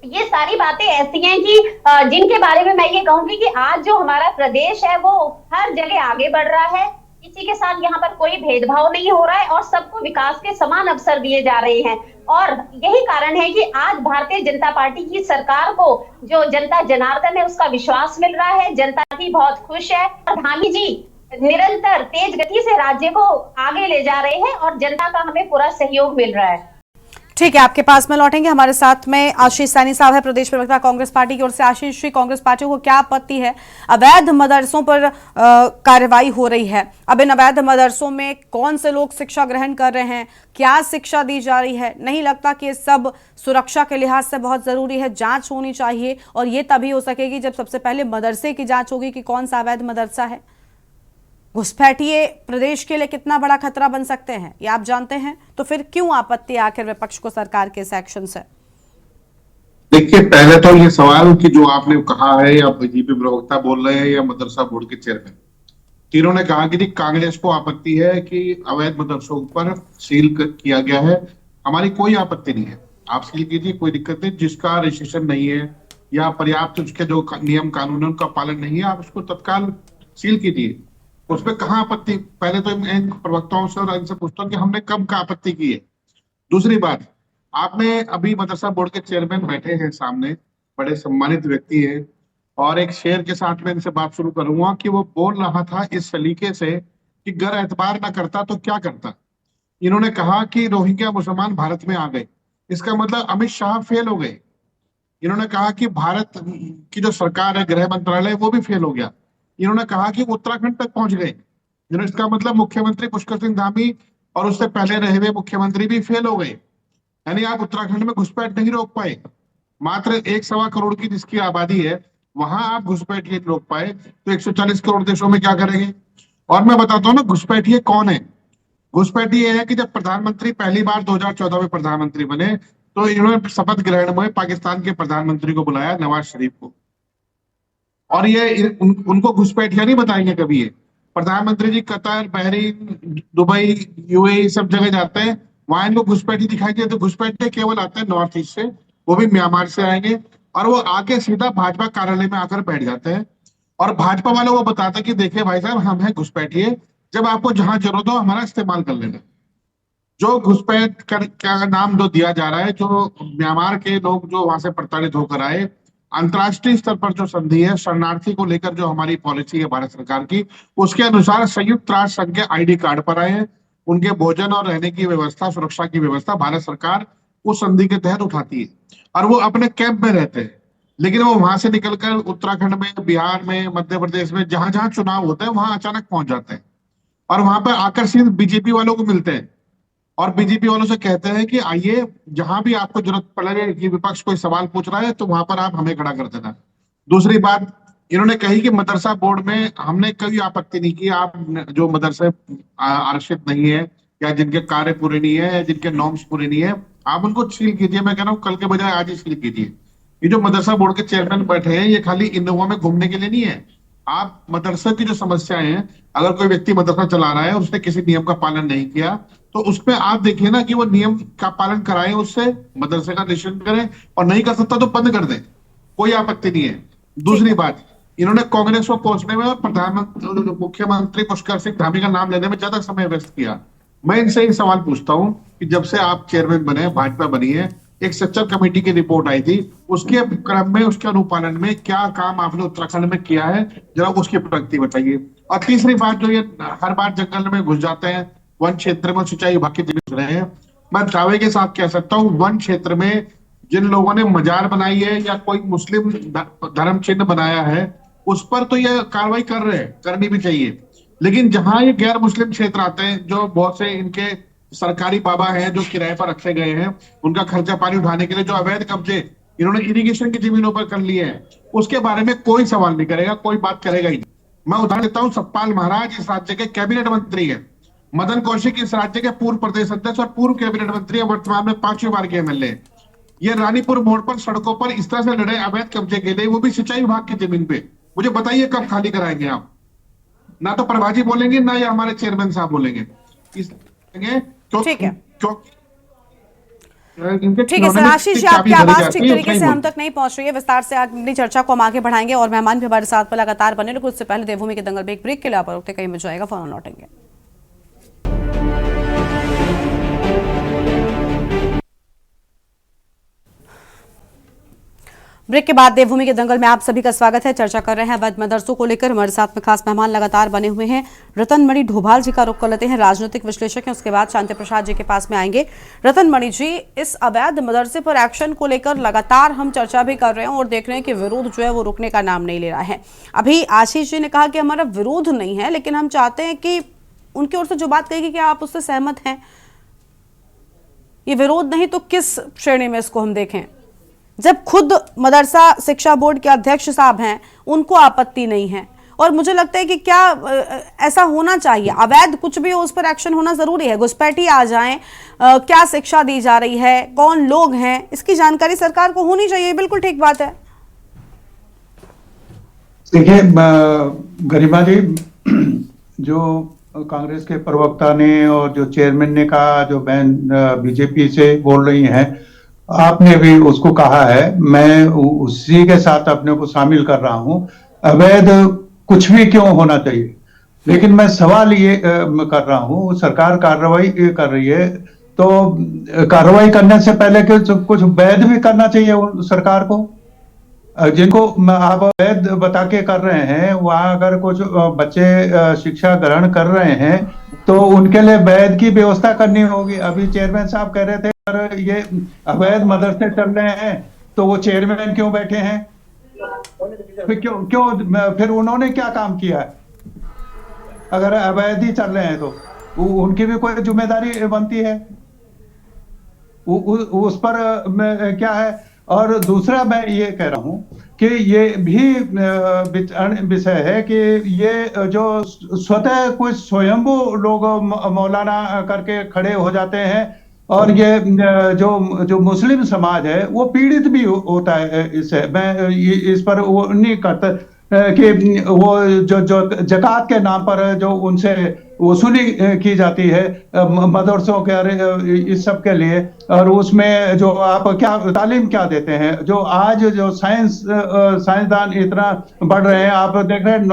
ये सारी बातें ऐसी हैं कि जिनके बारे में मैं ये कहूंगी कि आज जो हमारा प्रदेश है वो हर जगह आगे बढ़ रहा है। किसी के साथ यहाँ पर कोई भेदभाव नहीं हो रहा है और सबको विकास के समान अवसर दिए जा रहे हैं। और यही कारण है कि आज भारतीय जनता पार्टी की सरकार को जो जनता जनार्दन है उसका विश्वास मिल रहा है। जनता भी बहुत खुश है और धामी जी निरंतर तेज गति से राज्य को आगे ले जा रहे हैं और जनता का हमें पूरा सहयोग मिल रहा है। ठीक है, आपके पास में लौटेंगे। हमारे साथ में आशीष सैनी साहब है, प्रदेश प्रवक्ता कांग्रेस पार्टी की ओर से। आशीष जी, कांग्रेस पार्टी को क्या आपत्ति है? अवैध मदरसों पर कार्रवाई हो रही है। अब इन अवैध मदरसों में कौन से लोग शिक्षा ग्रहण कर रहे हैं, क्या शिक्षा दी जा रही है? नहीं लगता कि ये सब सुरक्षा के लिहाज से बहुत जरूरी है? जांच होनी चाहिए और ये तभी हो सकेगी जब सबसे पहले मदरसे की जांच होगी कि कौन सा अवैध मदरसा है। घुसपैठिए प्रदेश के लिए कितना बड़ा खतरा बन सकते हैं ये आप जानते हैं, तो फिर क्यों आपत्ति आखिर विपक्ष को सरकार के इस एक्शन से? देखिए, पहले तो ये सवाल कि जो आपने कहा है या बीजेपी प्रवक्ता बोल रहे हैं या मदरसा बोर्ड के चेयरमैन, तीनों ने कहा कि कांग्रेस को आपत्ति है कि अवैध मदरसों पर सील किया गया है। हमारी कोई आपत्ति नहीं है, आप सील कीजिए, कोई दिक्कत नहीं। जिसका रजिस्ट्रेशन नहीं है या पर्याप्त उसके जो नियम कानून उनका पालन नहीं है, आप उसको तत्काल सील कीजिए, उसमें कहाँ आपत्ति। पहले तो इन प्रवक्ताओं से और इनसे पूछता हूँ कि हमने कब का आपत्ति की है। दूसरी बात, आपने अभी मदरसा बोर्ड के चेयरमैन बैठे हैं सामने, बड़े सम्मानित व्यक्ति हैं, और एक शेर के साथ में इनसे बात शुरू करूंगा कि वो बोल रहा था इस सलीके से कि गर एतबार ना करता तो क्या करता। इन्होंने कहा कि रोहिंग्या मुसलमान भारत में आ गए, इसका मतलब अमित शाह फेल हो गए। इन्होंने कहा कि भारत की जो सरकार है, गृह मंत्रालय, वो भी फेल हो गया। इन्होंने कहा कि उत्तराखंड तक पहुंच गए, इसका मतलब मुख्यमंत्री पुष्कर सिंह धामी और उससे पहले रहे हुए मुख्यमंत्री भी फेल हो गए। यानी आप उत्तराखंड में घुसपैठ नहीं रोक पाए। मात्र 1.25 करोड़ की जिसकी आबादी है वहां आप घुसपैठिए रोक पाए, तो 140 करोड़ देशों में क्या करेंगे। और मैं बताता हूँ ना, घुसपैठिए कौन है। घुसपैठिए है कि जब प्रधानमंत्री पहली बार 2014 में प्रधानमंत्री बने तो इन्होंने शपथ ग्रहण में पाकिस्तान के प्रधानमंत्री को बुलाया, नवाज शरीफ को, और ये उनको घुसपैठिया नहीं बताएंगे कभी। ये प्रधानमंत्री जी कतर, बहरीन, दुबई, यूएई सब जगह जाते हैं, वहां इनको घुसपैठी दिखाई दे तो घुसपैठिए केवल आते हैं नॉर्थ ईस्ट से, वो भी म्यांमार से आएंगे, और वो आके सीधा भाजपा कार्यालय में आकर बैठ जाते हैं और भाजपा वालों को बताते हैं कि देखिए भाई साहब, हम हैं घुसपैठिए, जब आपको जहां जरूरत हो हमारा इस्तेमाल कर लेना। जो घुसपैठ का नाम जो दिया जा रहा है, जो म्यांमार के लोग जो वहां से प्रताड़ित होकर आए, अंतर्राष्ट्रीय स्तर पर जो संधि है शरणार्थी को लेकर, जो हमारी पॉलिसी है भारत सरकार की, उसके अनुसार संयुक्त राष्ट्र संघ के आईडी कार्ड पर आए हैं। उनके भोजन और रहने की व्यवस्था, सुरक्षा की व्यवस्था भारत सरकार उस संधि के तहत उठाती है और वो अपने कैंप में रहते हैं। लेकिन वो वहां से निकलकर उत्तराखंड में, बिहार में, मध्य प्रदेश में, जहां जहां चुनाव होते हैं वहां अचानक पहुंच जाते हैं और वहां पर आकर सिर्फ बीजेपी वालों को मिलते हैं और बीजेपी वालों से कहते हैं कि आइए, जहां भी आपको जरूरत पड़े कि विपक्ष कोई सवाल पूछ रहा है तो वहां पर आप हमें खड़ा कर देना। दूसरी बात इन्होंने कही कि मदरसा बोर्ड में हमने कोई आपत्ति नहीं की। आप जो मदरसे आरक्षित नहीं है या जिनके कार्य पूरे नहीं है या जिनके नॉर्म्स पूरे नहीं है, आप उनको सील कीजिए, मैं कह रहा हूँ कल के बजाय आज ही सील कीजिए। ये जो मदरसा बोर्ड के चेयरमैन बैठे हैं, ये खाली इनोवा में घूमने के लिए नहीं है। आप मदरसा की जो समस्याएं हैं, अगर कोई व्यक्ति मदरसा चला रहा है, उसने किसी नियम का पालन नहीं किया, तो उसमें आप देखिए ना कि वो नियम का पालन कराएं, उससे मदरसे का निरीक्षण करें, और नहीं कर सकता तो बंद कर दें, कोई आपत्ति नहीं है। दूसरी बात, इन्होंने कांग्रेस को कोसने में और प्रधानमंत्री मुख्यमंत्री पुष्कर सिंह धामी का नाम लेने में ज्यादा समय व्यस्त किया। मैं इनसे एक सवाल पूछता हूं कि जब से आप चेयरमैन बने, भाजपा बनी है, एक सच्चर कमेटी की रिपोर्ट आई थी, उसके क्रम में, उसके अनुपालन में क्या काम आपने उत्तराखंड में किया है, जरा उसकी प्रगति बताइए। और तीसरी बात, जो ये हर बार जंगल में घुस जाते हैं, वन क्षेत्र में सिंचाई विभाग के जमीन रहे हैं, मैं दावे के साथ कह सकता हूँ वन क्षेत्र में जिन लोगों ने मजार बनाई है या कोई मुस्लिम धर्म चिन्ह बनाया है, उस पर तो ये कार्रवाई कर रहे हैं, करनी भी चाहिए। लेकिन जहां ये गैर मुस्लिम क्षेत्र आते हैं, जो बहुत से इनके सरकारी बाबा हैं जो किराए पर रखे गए हैं, उनका खर्चा पानी उठाने के लिए जो अवैध कब्जे इन्होंने इरिगेशन की जमीनों पर कर लिए हैं, उसके बारे में कोई सवाल नहीं करेगा, कोई बात करेगा ही नहीं। मैं उदाहरण देता हूं, सतपाल महाराज इस राज्य के कैबिनेट मंत्री है, मदन कौशिक इस राज्य के पूर्व प्रदेश अध्यक्ष और पूर्व कैबिनेट मंत्री है, वर्तमान में 5वीं बार के एमएलए। ये रानीपुर मोड़ पर सड़कों पर इस तरह से लड़े अवैध कब्जे के लिए, वो भी सिंचाई विभाग की जमीन पे। मुझे बताइए कब खाली कराएंगे आप? ना तो प्रभाजी बोलेंगे, ना ये हमारे चेयरमैन साहब बोलेंगे। ठीक है, क्यों ठीक है सर। आशीष जी, आपकी आवाज ठीक तरीके से हम तक नहीं पहुंच रही है। विस्तार से अपनी चर्चा को हम आगे बढ़ाएंगे और मेहमान भी हमारे साथ पर लगातार बने, लेकिन उससे पहले देवभूमि के दंगल में एक ब्रेक के लिए आप रुकते कहीं में जाएगा, फौरन लौटेंगे। ब्रेक के बाद देवभूमि के दंगल में आप सभी का स्वागत है। चर्चा कर रहे हैं अवैध मदरसों को लेकर। हमारे साथ में खास मेहमान लगातार बने हुए हैं। रतन मणि ढोभाल जी का रुख कर लेते हैं, राजनीतिक विश्लेषक हैं। उसके बाद शांति प्रसाद जी के पास में आएंगे। रतन मणि जी, इस अवैध मदरसे पर एक्शन को लेकर लगातार हम चर्चा भी कर रहे हैं और देख रहे हैं कि विरोध जो है वो रुकने का नाम नहीं ले रहा है। अभी आशीष जी ने कहा कि हमारा विरोध नहीं है, लेकिन हम चाहते हैं कि उनकी ओर से जो बात कही कि क्या आप उससे सहमत हैं? ये विरोध नहीं तो किस श्रेणी में इसको हम देखें, जब खुद मदरसा शिक्षा बोर्ड के अध्यक्ष साहब हैं, उनको आपत्ति नहीं है? और मुझे लगता है कि क्या ऐसा होना चाहिए, अवैध कुछ भी हो उस पर एक्शन होना जरूरी है। घुसपैठी आ जाएं, क्या शिक्षा दी जा रही है, कौन लोग हैं, इसकी जानकारी सरकार को होनी चाहिए। बिल्कुल ठीक बात है। देखिए गरिमा जी, जो कांग्रेस के प्रवक्ता ने और जो चेयरमैन ने कहा, जो बहन बीजेपी से बोल रही हैं, आपने भी उसको कहा है, मैं उसी के साथ अपने को शामिल कर रहा हूं। अवैध कुछ भी क्यों होना चाहिए, लेकिन मैं सवाल ये कर रहा हूं, सरकार कार्रवाई कर रही है, तो कार्रवाई करने से पहले कुछ वैध भी करना चाहिए सरकार को। जिनको आप वैध बता के कर रहे हैं, वहां अगर कुछ बच्चे शिक्षा ग्रहण कर रहे हैं तो उनके लिए वैध की व्यवस्था करनी होगी। अभी चेयरमैन साहब कह रहे थे अगर ये अवैध मदरसे चल रहे हैं तो वो चेयरमैन क्यों बैठे हैं, फिर उन्होंने क्या काम किया है? अगर अवैध ही चल रहे हैं तो उनकी भी कोई जिम्मेदारी बनती है, उस पर क्या है। और दूसरा मैं ये कह रहा हूं कि ये भी विषय है कि ये जो स्वतः कुछ स्वयंभू लोग मौलाना करके खड़े हो जाते हैं, और ये जो मुस्लिम समाज है वो पीड़ित भी होता है इससे। मैं इस पर वो नहीं करता कि वो जो ज़कात के नाम पर जो उनसे वसूली की जाती है मदरसों के इस सब के लिए, और उसमें जो आप क्या तालीम क्या देते हैं, जो आज जो साइंसदान इतना बढ़ रहे हैं, आप देख रहे हैं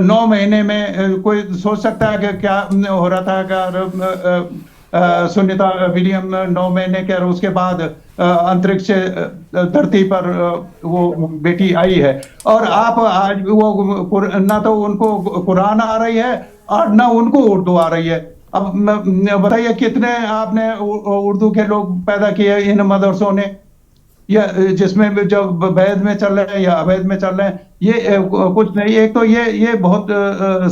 9 महीने में कोई सोच सकता है कि क्या हो रहा था। अगर सुनीता विलियम 9 महीने के और उसके बाद अंतरिक्ष धरती पर वो बेटी आई है, और आप आज वो ना तो उनको कुरान आ रही है और ना उनको उर्दू आ रही है। अब बताइए कितने आपने उर्दू के लोग पैदा किए इन मदरसों ने, या जिसमें जो वैध में चल रहे हैं या अवैध में चल रहे हैं, ये कुछ नहीं। एक तो ये बहुत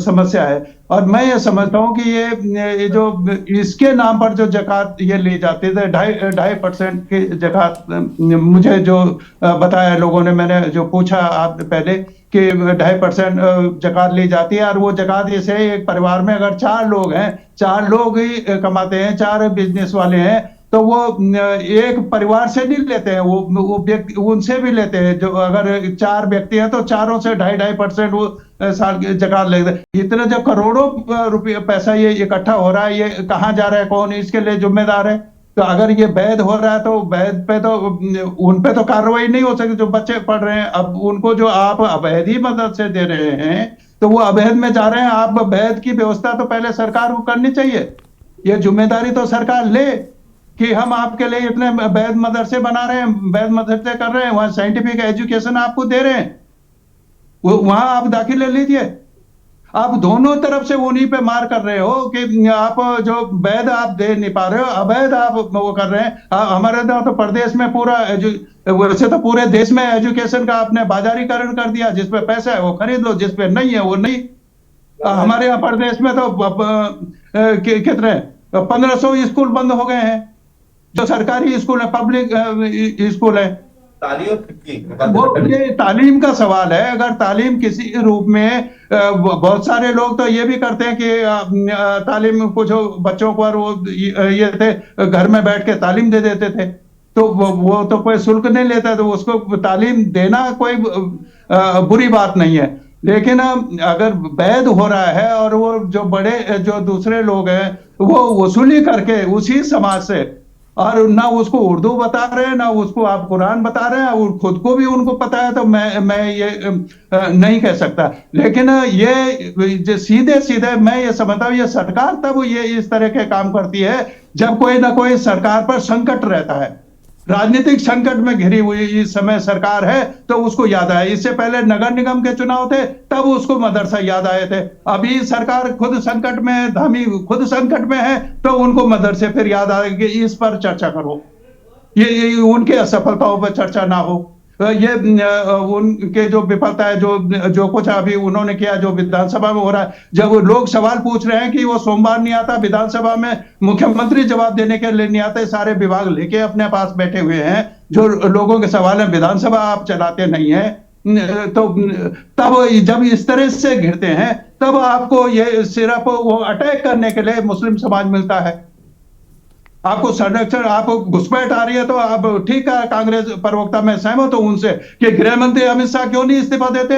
समस्या है, और मैं ये समझता हूँ कि ये जो इसके नाम पर जो ज़कात ये ली जाती है, 2.5% की ज़कात, मुझे जो बताया लोगों ने, मैंने जो पूछा आप पहले कि 2.5% ज़कात ली जाती है, और वो ज़कात जैसे एक परिवार में अगर 4 लोग हैं, 4 लोग ही कमाते हैं, 4 बिजनेस वाले हैं, तो वो एक परिवार से नहीं लेते हैं, वो व्यक्ति उनसे भी लेते हैं। जो अगर 4 व्यक्ति हैं तो चारों से 2.5% वो साल की जकात लेते हैं। इतने जो करोड़ों रुपये पैसा ये इकट्ठा हो रहा है, ये कहाँ जा रहा है, कौन इसके लिए जिम्मेदार है? तो अगर ये वैध हो रहा है तो वैध पे तो उन पे तो कार्रवाई नहीं हो सकती जो बच्चे पढ़ रहे हैं। अब उनको जो आप अवैध ही मदद से दे रहे हैं तो वो अवैध में जा रहे हैं। आप वैध की व्यवस्था तो पहले सरकार को करनी चाहिए। ये जिम्मेदारी तो सरकार ले कि हम आपके लिए इतने वैध मदरसे बना रहे हैं, वैध मदरसे कर रहे हैं, वहां साइंटिफिक एजुकेशन आपको दे रहे हैं, वहां आप दाखिले लीजिए। आप दोनों तरफ से उन्हीं पे मार कर रहे हो कि आप जो वैध आप दे नहीं पा रहे हो, अवैध आप वो कर रहे हैं। हमारे तो प्रदेश में पूरा वैसे तो पूरे देश में एजुकेशन का आपने बाजारीकरण कर दिया। जिसपे पैसा है वो खरीद लो, जिसपे नहीं है वो नहीं। हमारे यहाँ प्रदेश में तो कितने 1500 स्कूल बंद हो गए हैं जो सरकारी स्कूल है, पब्लिक स्कूल है। वो ये तालीम का सवाल है। अगर तालीम किसी रूप में, बहुत सारे लोग तो ये भी करते हैं कि तालीम कुछ बच्चों को वो ये थे घर में बैठ के तालीम दे देते थे, तो वो तो कोई शुल्क नहीं लेता, तो उसको तालीम देना कोई बुरी बात नहीं है। लेकिन अगर वैध हो रहा है और वो जो बड़े जो दूसरे लोग हैं वो वसूली करके उसी समाज से, और ना उसको उर्दू बता रहे हैं ना उसको आप कुरान बता रहे हैं, और खुद को भी उनको पता है, तो मैं ये नहीं कह सकता। लेकिन ये सीधे सीधे मैं ये समझता हूँ ये सरकार तब ये इस तरह के काम करती है जब कोई ना कोई सरकार पर संकट रहता है। राजनीतिक संकट में घिरी हुई इस समय सरकार है तो उसको याद आया। इससे पहले नगर निगम के चुनाव थे तब उसको मदरसा याद आए थे। अभी सरकार खुद संकट में है, धामी खुद संकट में है, तो उनको मदरसे फिर याद आएंगे। इस पर चर्चा करो, ये उनके असफलताओं पर चर्चा ना हो। ये उनके जो विफलता है, जो कुछ अभी उन्होंने किया, जो विधानसभा में हो रहा है, जब लोग सवाल पूछ रहे हैं कि वो सोमवार नहीं आता विधानसभा में, मुख्यमंत्री जवाब देने के लिए नहीं आते, सारे विभाग लेके अपने पास बैठे हुए हैं, जो लोगों के सवाल है, विधानसभा आप चलाते नहीं है, तो तब जब इस तरह से घिरते हैं तब आपको ये सिर्फ वो अटैक करने के लिए मुस्लिम समाज मिलता है। आपको संरक्षण, आपको घुसपैठ आ रही है तो आप ठीक है, कांग्रेस प्रवक्ता में सहमत हूं उनसे कि गृह मंत्री अमित शाह क्यों नहीं इस्तीफा देते?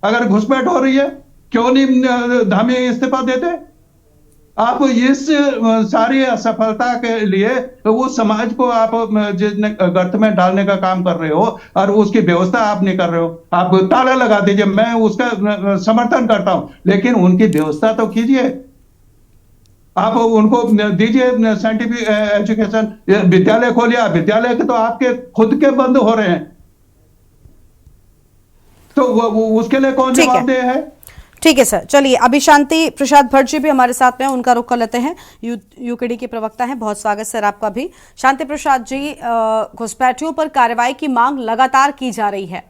अगर घुसपैठ हो रही है क्यों नहीं धामी इस्तीफा देते? आप इस सारी असफलता के लिए वो समाज को आप गर्त में डालने का काम कर रहे हो और उसकी व्यवस्था आप नहीं कर रहे हो। आप ताला लगा दीजिए, मैं उसका समर्थन करता हूं, लेकिन उनकी व्यवस्था तो कीजिए। आप उनको दीजिए साइंटिफिक एजुकेशन, विद्यालय खोलिए। विद्यालय के तो आपके खुद के बंद हो रहे हैं, तो वो उसके लिए कौन जवाबदेह है? ठीक है सर, चलिए अभी शांति प्रसाद भट्ट जी भी हमारे साथ में, उनका रुख कर लेते हैं। यूकेडी के प्रवक्ता हैं। बहुत स्वागत सर आपका भी। शांति प्रसाद जी, घुसपैठियों पर कार्रवाई की मांग लगातार की जा रही है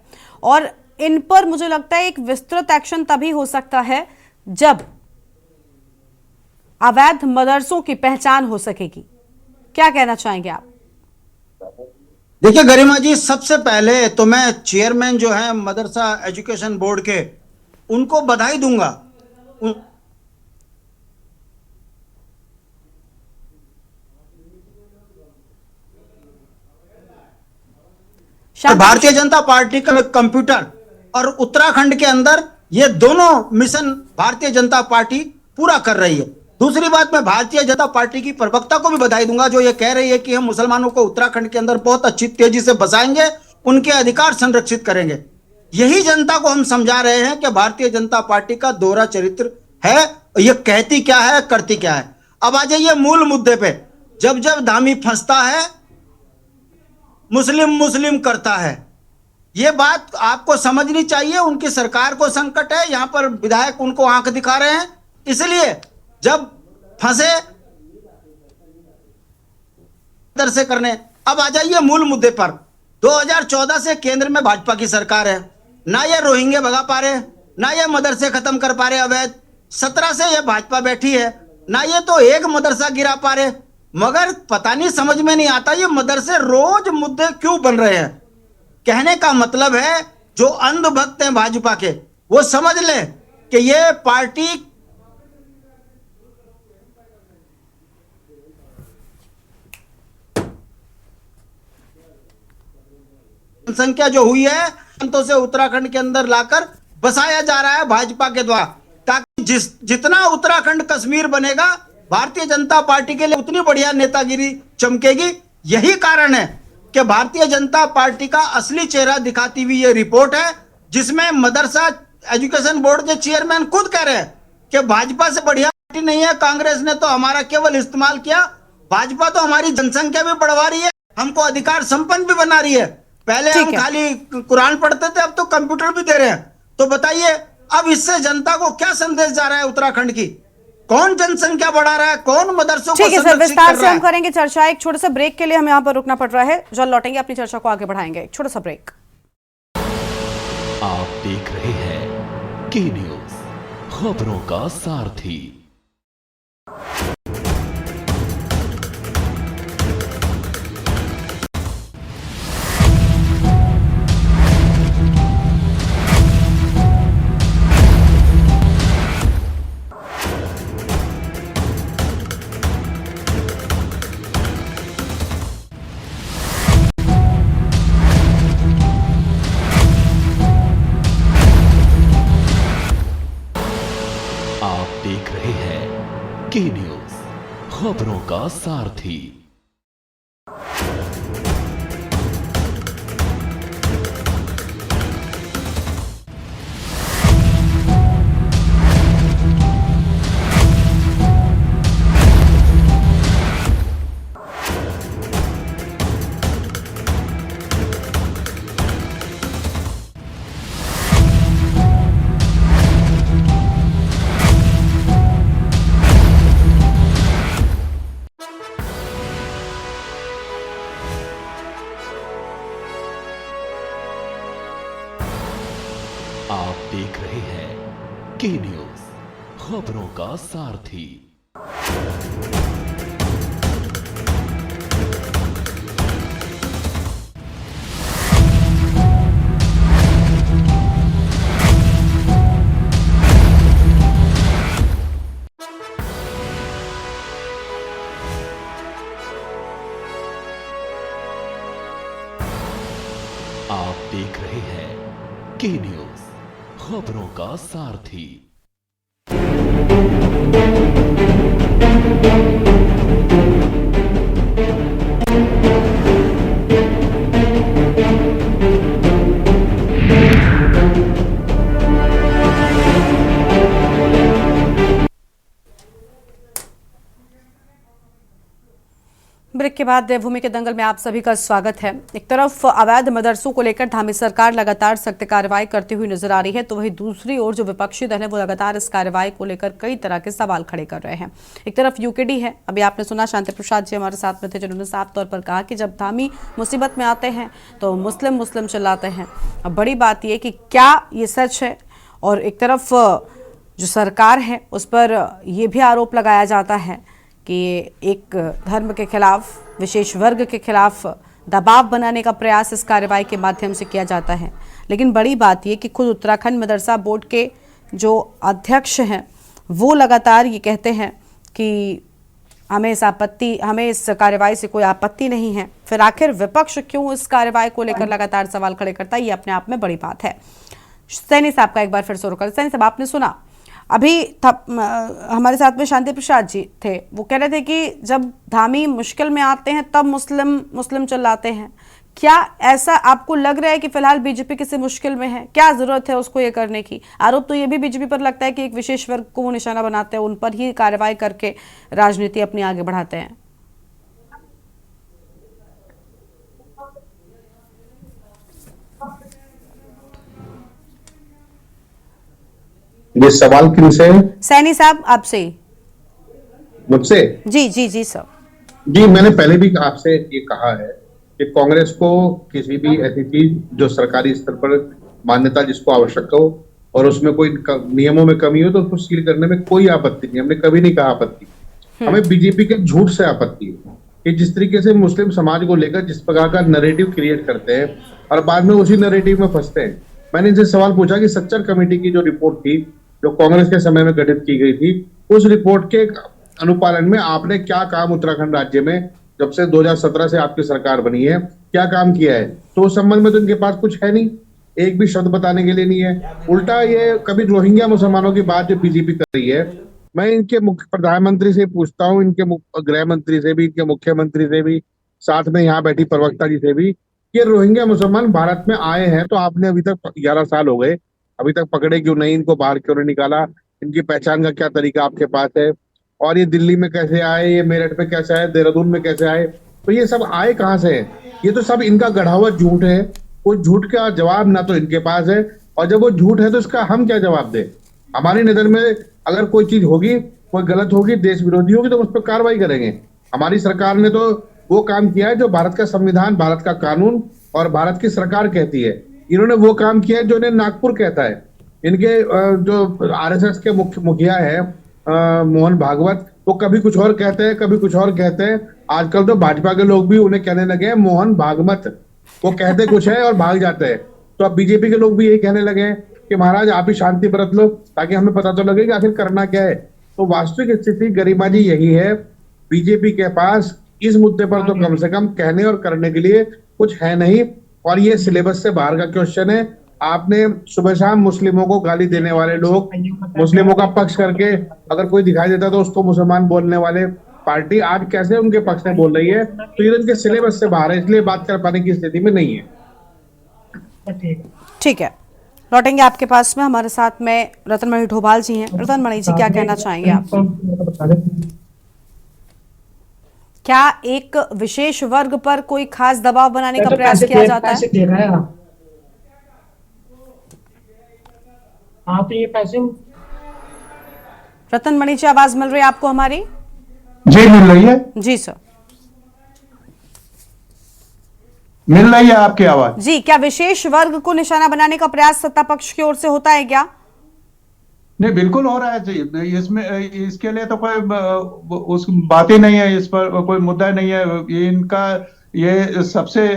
और इन पर मुझे लगता है एक विस्तृत एक्शन तभी हो सकता है जब अवैध मदरसों की पहचान हो सकेगी। क्या कहना चाहेंगे आप? देखिए गरिमा जी, सबसे पहले तो मैं चेयरमैन जो है मदरसा एजुकेशन बोर्ड के, उनको बधाई दूंगा। भारतीय जनता पार्टी का कंप्यूटर और उत्तराखंड के अंदर ये दोनों मिशन भारतीय जनता पार्टी पूरा कर रही है। दूसरी बात, मैं भारतीय जनता पार्टी की प्रवक्ता को भी बधाई दूंगा जो ये कह रही है कि हम मुसलमानों को उत्तराखंड के अंदर बहुत अच्छी तेजी से बसाएंगे, उनके अधिकार संरक्षित करेंगे। यही जनता को हम समझा रहे हैं कि भारतीय जनता पार्टी का दोहरा चरित्र है, ये कहती क्या है करती क्या है। अब आ जाइए मूल मुद्दे पे। जब जब धामी फंसता है मुस्लिम मुस्लिम करता है, ये बात आपको समझनी चाहिए। उनकी सरकार को संकट है, यहां पर विधायक उनको आंख दिखा रहे हैं, इसलिए जब फंसे से करने। अब आ जाइए मूल मुद्दे पर। 2014 से केंद्र में भाजपा की सरकार है, ना ये रोहिंग्या भगा पा रहे, ना ये मदरसे खत्म कर पा रहे अवैध। 17 से ये भाजपा बैठी है, ना ये तो एक मदरसा गिरा पा रहे। मगर पता नहीं, समझ में नहीं आता ये मदरसे रोज मुद्दे क्यों बन रहे हैं। कहने का मतलब है जो अंधभक्त हैं भाजपा के, वो समझ ले कि ये पार्टी जनसंख्या जो हुई है तो से उत्तराखंड के अंदर लाकर बसाया जा रहा है भाजपा के द्वारा, ताकि जितना उत्तराखंड कश्मीर बनेगा भारतीय जनता पार्टी के लिए उतनी बढ़िया नेतागिरी चमकेगी। यही कारण है कि भारतीय जनता पार्टी का असली चेहरा दिखाती हुई ये रिपोर्ट है, जिसमें मदरसा एजुकेशन बोर्ड के चेयरमैन खुद कह रहे हैं कि भाजपा से बढ़िया पार्टी नहीं है, कांग्रेस ने तो हमारा केवल इस्तेमाल किया, भाजपा तो हमारी जनसंख्या भी बढ़वा रही है, हमको अधिकार संपन्न भी बना रही है। पहले हम खाली कुरान पढ़ते थे, अब तो कंप्यूटर भी दे रहे हैं। तो बताइए अब इससे जनता को क्या संदेश जा रहा है उत्तराखंड की? कौन जनसंख्या बढ़ा रहा है, कौन मदरसों को संरक्षित विस्तार से हम करेंगे चर्चा। एक छोटे से ब्रेक के लिए हमें यहाँ पर रुकना पड़ रहा है, जल्द लौटेंगे, अपनी चर्चा को आगे बढ़ाएंगे। एक छोटा सा ब्रेक। आप देख रहे हैं के न्यूज, खबरों का सारथी। देख रहे हैं के न्यूज, खबरों का सारथी। आप देख रहे हैं के न्यूज, खबरों का सारथी। आप देख रहे हैं के न्यूज, खबरों का सारथी। ब्रेक के बाद देवभूमि के दंगल में आप सभी का स्वागत है। एक तरफ अवैध मदरसों को लेकर धामी सरकार लगातार सख्त कार्रवाई करती हुई नजर आ रही है, तो वहीं दूसरी ओर जो विपक्षी दल है वो लगातार इस कार्रवाई को लेकर कई तरह के सवाल खड़े कर रहे हैं। एक तरफ यूकेडी है, अभी आपने सुना शांति प्रसाद जी हमारे साथ में थे, जिन्होंने साफ तौर पर कहा कि जब धामी मुसीबत में आते हैं तो मुस्लिम मुस्लिम चिल्लाते हैं। अब बड़ी बात यह कि क्या ये सच है, और एक तरफ जो सरकार है उस पर यह भी आरोप लगाया जाता है कि एक धर्म के खिलाफ, विशेष वर्ग के खिलाफ दबाव बनाने का प्रयास इस कार्रवाई के माध्यम से किया जाता है। लेकिन बड़ी बात यह कि खुद उत्तराखंड मदरसा बोर्ड के जो अध्यक्ष हैं वो लगातार ये कहते हैं कि हमें इस कार्रवाई से कोई आपत्ति नहीं है। फिर आखिर विपक्ष क्यों इस कार्रवाई को लेकर लगातार सवाल खड़े करता है, ये अपने आप में बड़ी बात है। सैनी साहब का एक बार फिर शुरू कर। सैनी साहब, आपने सुना अभी हमारे साथ में शांति प्रसाद जी थे, वो कह रहे थे कि जब धामी मुश्किल में आते हैं तब मुस्लिम मुस्लिम चिल्लाते हैं। क्या ऐसा आपको लग रहा है कि फिलहाल बीजेपी किसी मुश्किल में है? क्या जरूरत है उसको ये करने की? आरोप तो ये भी बीजेपी पर लगता है कि एक विशेष वर्ग को वो निशाना बनाते हैं, उन पर ही कार्रवाई करके राजनीति अपनी आगे बढ़ाते हैं। ये सवाल किनसे है? सैनी साहब आपसे। मुझसे? जी जी जी सर। जी, मैंने पहले भी आपसे ये कहा है कि कांग्रेस को किसी भी ऐसी चीज जो सरकारी स्तर पर मान्यता जिसको आवश्यक हो और उसमें कोई नियमों में कमी हो तो उसको सील करने में कोई आपत्ति नहीं। हमने कभी नहीं कहा आपत्ति। हमें बीजेपी के झूठ से आपत्ति है कि जिस तरीके से मुस्लिम समाज को लेकर जिस प्रकार का नैरेटिव क्रिएट करते हैं और बाद में उसी नैरेटिव में फंसते हैं। मैंने इनसे सवाल पूछा कि सच्चर कमेटी की जो रिपोर्ट थी, जो कांग्रेस के समय में गठित की गई थी, उस रिपोर्ट के अनुपालन में आपने क्या काम उत्तराखंड राज्य में जब से 2017 से आपकी सरकार बनी है क्या काम किया है, तो उस संबंध में तो इनके पास कुछ है नहीं, एक भी शब्द बताने के लिए नहीं है। उल्टा ये कभी रोहिंग्या मुसलमानों की बात जो बीजेपी कर रही है, मैं इनके मुख्य प्रधानमंत्री से पूछता हूँ, इनके गृह मंत्री से भी, इनके मुख्यमंत्री से भी, साथ में यहाँ बैठी प्रवक्ता जी से भी, कि रोहिंग्या मुसलमान भारत में आए हैं तो आपने अभी तक 11 साल हो गए, अभी तक पकड़े क्यों नहीं, इनको बाहर क्यों नहीं निकाला, इनकी पहचान का क्या तरीका आपके पास है, और ये दिल्ली में कैसे आए, ये मेरठ में कैसे आए, देहरादून में कैसे आए, तो ये सब आए कहाँ से है? ये तो सब इनका गढ़ा हुआ झूठ है। वो झूठ का जवाब ना तो इनके पास है, और जब वो झूठ है तो इसका हम क्या जवाब दें? हमारी नजर में अगर कोई चीज होगी, कोई गलत होगी, देश विरोधी होगी, तो उस पर कार्रवाई करेंगे। हमारी सरकार ने तो वो काम किया है जो भारत का संविधान, भारत का कानून और भारत की सरकार कहती है। इन्होंने वो काम किया है जो इन्हें नागपुर कहता है। इनके जो आरएसएस के मुखिया है मोहन भागवत, वो कभी कुछ और कहते हैं, कभी कुछ और कहते हैं। आजकल तो भाजपा के लोग भी उन्हें कहने लगे हैं मोहन भागवत, वो कहते कुछ है और भाग जाते हैं। तो अब बीजेपी के लोग भी यही कहने लगे हैं कि महाराज आप ही शांति बरत लो, ताकि हमें पता तो लगे कि आखिर करना क्या है। तो वास्तविक स्थिति गरिमा जी यही है, बीजेपी के पास इस मुद्दे पर तो कम से कम कहने और करने के लिए कुछ है नहीं, और ये सिलेबस से बाहर का क्वेश्चन है। आपने सुबह शाम मुस्लिमों को गाली देने वाले लोग, मुस्लिमों का पक्ष करके अगर कोई दिखाई देता तो उसको मुसलमान बोलने वाले पार्टी आज कैसे उनके पक्ष में बोल रही है? तो ये इनके सिलेबस से बाहर है, इसलिए बात कर पाने की स्थिति में नहीं है। ठीक है, लौटेंगे आपके पास में। हमारे साथ में रतनमणि ढोभाल जी हैं। रतनमणि जी, क्या कहना चाहेंगे आप? क्या एक विशेष वर्ग पर कोई खास दबाव बनाने का प्रयास किया जाता है? आप ये पैसे रतनमणि जी, आवाज मिल रही है आपको हमारी? जी मिल रही है। जी सर, मिल रही है आपकी आवाज। जी, क्या विशेष वर्ग को निशाना बनाने का प्रयास सत्ता पक्ष की ओर से होता है क्या? नहीं, बिल्कुल हो रहा है जी। इसमें इसके लिए तो कोई उस बात ही नहीं है, इस पर कोई मुद्दा नहीं है। इनका ये सबसे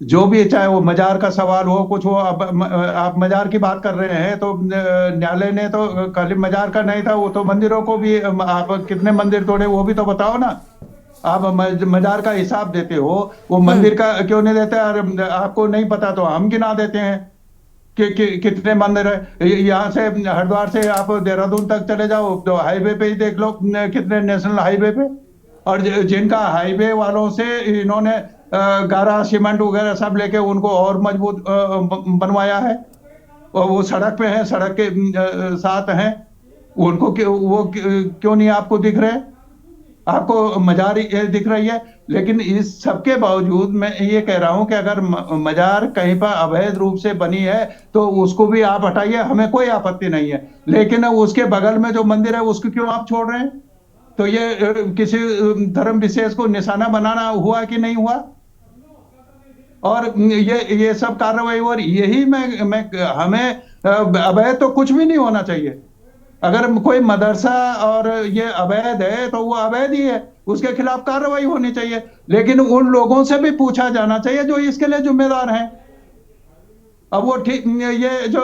जो भी, चाहे वो मजार का सवाल हो, कुछ हो, आप मजार की बात कर रहे हैं तो न्यायालय ने तो खाली मजार का नहीं था, वो तो मंदिरों को भी, आप कितने मंदिर तोड़े वो भी तो बताओ ना। आप मजार का हिसाब देते हो, वो मंदिर का क्यों नहीं देते? और आपको नहीं पता तो हम गिना देते हैं कि कितने मंदिर है। यहाँ से हरिद्वार से आप देहरादून तक चले जाओ तो हाईवे पे ही देख लो कितने, नेशनल हाईवे पे। और जिनका हाईवे वालों से इन्होंने गारा सीमेंट वगैरह सब लेके उनको और मजबूत बनवाया है, और वो सड़क पे हैं, सड़क के साथ हैं, उनको वो क्यों नहीं आपको दिख रहे? आपको मजार दिख रही है। लेकिन इस सबके बावजूद मैं ये कह रहा हूं कि अगर मजार कहीं पर अवैध रूप से बनी है तो उसको भी आप हटाइए, हमें कोई आपत्ति नहीं है। लेकिन उसके बगल में जो मंदिर है उसको क्यों आप छोड़ रहे हैं? तो ये किसी धर्म विशेष को निशाना बनाना हुआ कि नहीं हुआ? और ये सब कार्रवाई, और यही मैं हमें अवैध तो कुछ भी नहीं होना चाहिए। अगर कोई मदरसा और ये अवैध है तो वो अवैध ही है, उसके खिलाफ कार्रवाई होनी चाहिए। लेकिन उन लोगों से भी पूछा जाना चाहिए जो इसके लिए जिम्मेदार हैं। अब वो ठीक, ये जो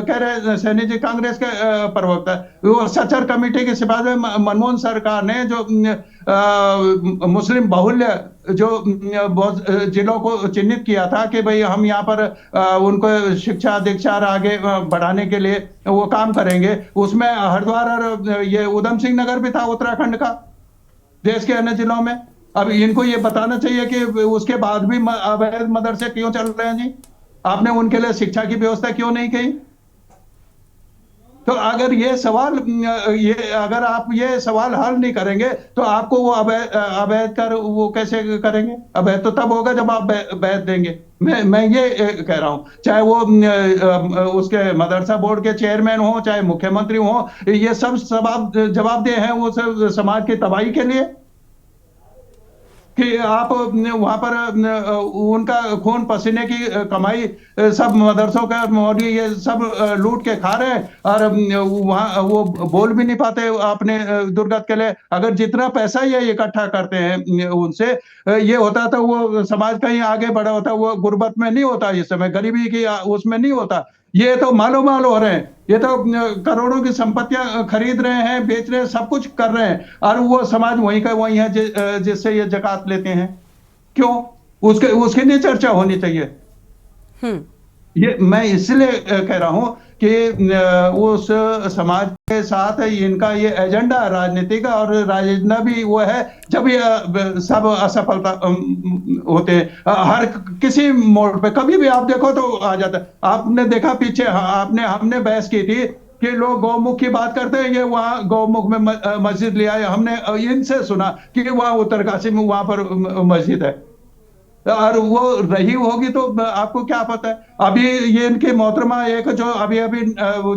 कह रहे सैनी जी, कांग्रेस के प्रवक्ता, वो सचर कमेटी के सिफारिश में मनमोहन सरकार ने जो मुस्लिम बाहुल्य जो बहुत जिलों को चिन्हित किया था कि भाई हम यहाँ पर उनको शिक्षा दीक्षा आगे बढ़ाने के लिए वो काम करेंगे, उसमें हरिद्वार और ये उधम सिंह नगर भी था उत्तराखंड का, देश के अन्य जिलों में। अब इनको ये बताना चाहिए कि उसके बाद भी अवैध मदरसे क्यों चल रहे हैं जी? आपने उनके लिए शिक्षा की व्यवस्था क्यों नहीं की? तो अगर ये सवाल, अगर आप ये सवाल हल नहीं करेंगे तो आपको वो अवैध कर वो कैसे करेंगे? अवैध तो तब होगा जब आप वैध देंगे। मैं ये कह रहा हूं, चाहे वो उसके मदरसा बोर्ड के चेयरमैन हो, चाहे मुख्यमंत्री हो, ये सब जवाबदेह हैं वो सब समाज की तबाही के लिए कि आप वहां पर उनका खून पसीने की कमाई सब मदरसों का मौलवी ये सब लूट के खा रहे हैं, और वहां वो बोल भी नहीं पाते अपने दुर्गत के लिए। अगर जितना पैसा ये इकट्ठा करते हैं उनसे ये होता तो वो समाज कहीं आगे बढ़ा होता, वो गुर्बत में नहीं होता, इस समय गरीबी की उसमें नहीं होता। ये तो मालो माल हो रहे हैं, ये तो करोड़ों की संपत्तियां खरीद रहे हैं, बेच रहे हैं, सब कुछ कर रहे हैं, और वो समाज वहीं का वहीं है जिससे ये ज़कात लेते हैं। क्यों? उसकी नहीं चर्चा होनी चाहिए। ये मैं इसलिए कह रहा हूं कि उस समाज के साथ इनका ये एजेंडा राजनीति का, और राजनीति भी वो है जब ये सब असफलता होते हैं हर किसी मोड़ पे, कभी भी आप देखो तो आ जाता है। आपने देखा पीछे हमने बहस की थी कि लोग गौमुख की बात करते हैं, ये वहाँ गौमुख में मस्जिद लिया है, हमने इनसे सुना कि वहाँ उत्तरकाशी में वहां पर मस्जिद है, और वो रही होगी तो आपको क्या पता है। अभी ये इनके मोहतरमा एक जो अभी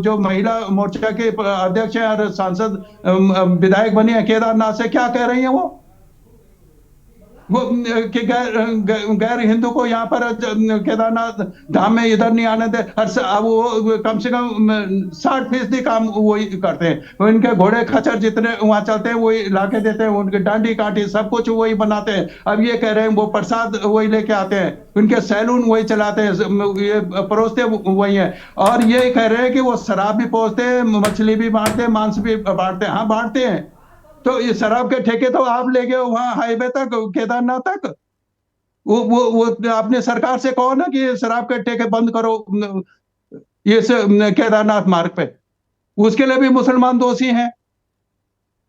जो महिला मोर्चा के अध्यक्ष है और सांसद विधायक बनी है केदारनाथ से, क्या कह रही है वो कि गैर हिंदू को यहाँ पर केदारनाथ धाम में इधर नहीं आने दे। वो कम से कम 60% काम वही करते हैं, इनके घोड़े खच्चर जितने वहां चलते हैं वही लाके देते हैं, उनके डांडी काठी सब कुछ वही बनाते हैं। अब ये कह रहे हैं वो प्रसाद वही लेके आते हैं, उनके सैलून वही चलाते हैं, ये परोसते वही है, और ये कह रहे हैं कि वो शराब भी परोसते हैं, मछली भी बांटते हैं, मांस भी बांटते हैं। हाँ बांटते हैं, तो ये शराब के ठेके तो आप ले गए वहां हाईवे तक, केदारनाथ तक। वो आपने सरकार से कहो ना कि शराब के ठेके बंद करो ये केदारनाथ मार्ग पे, उसके लिए भी मुसलमान दोषी हैं।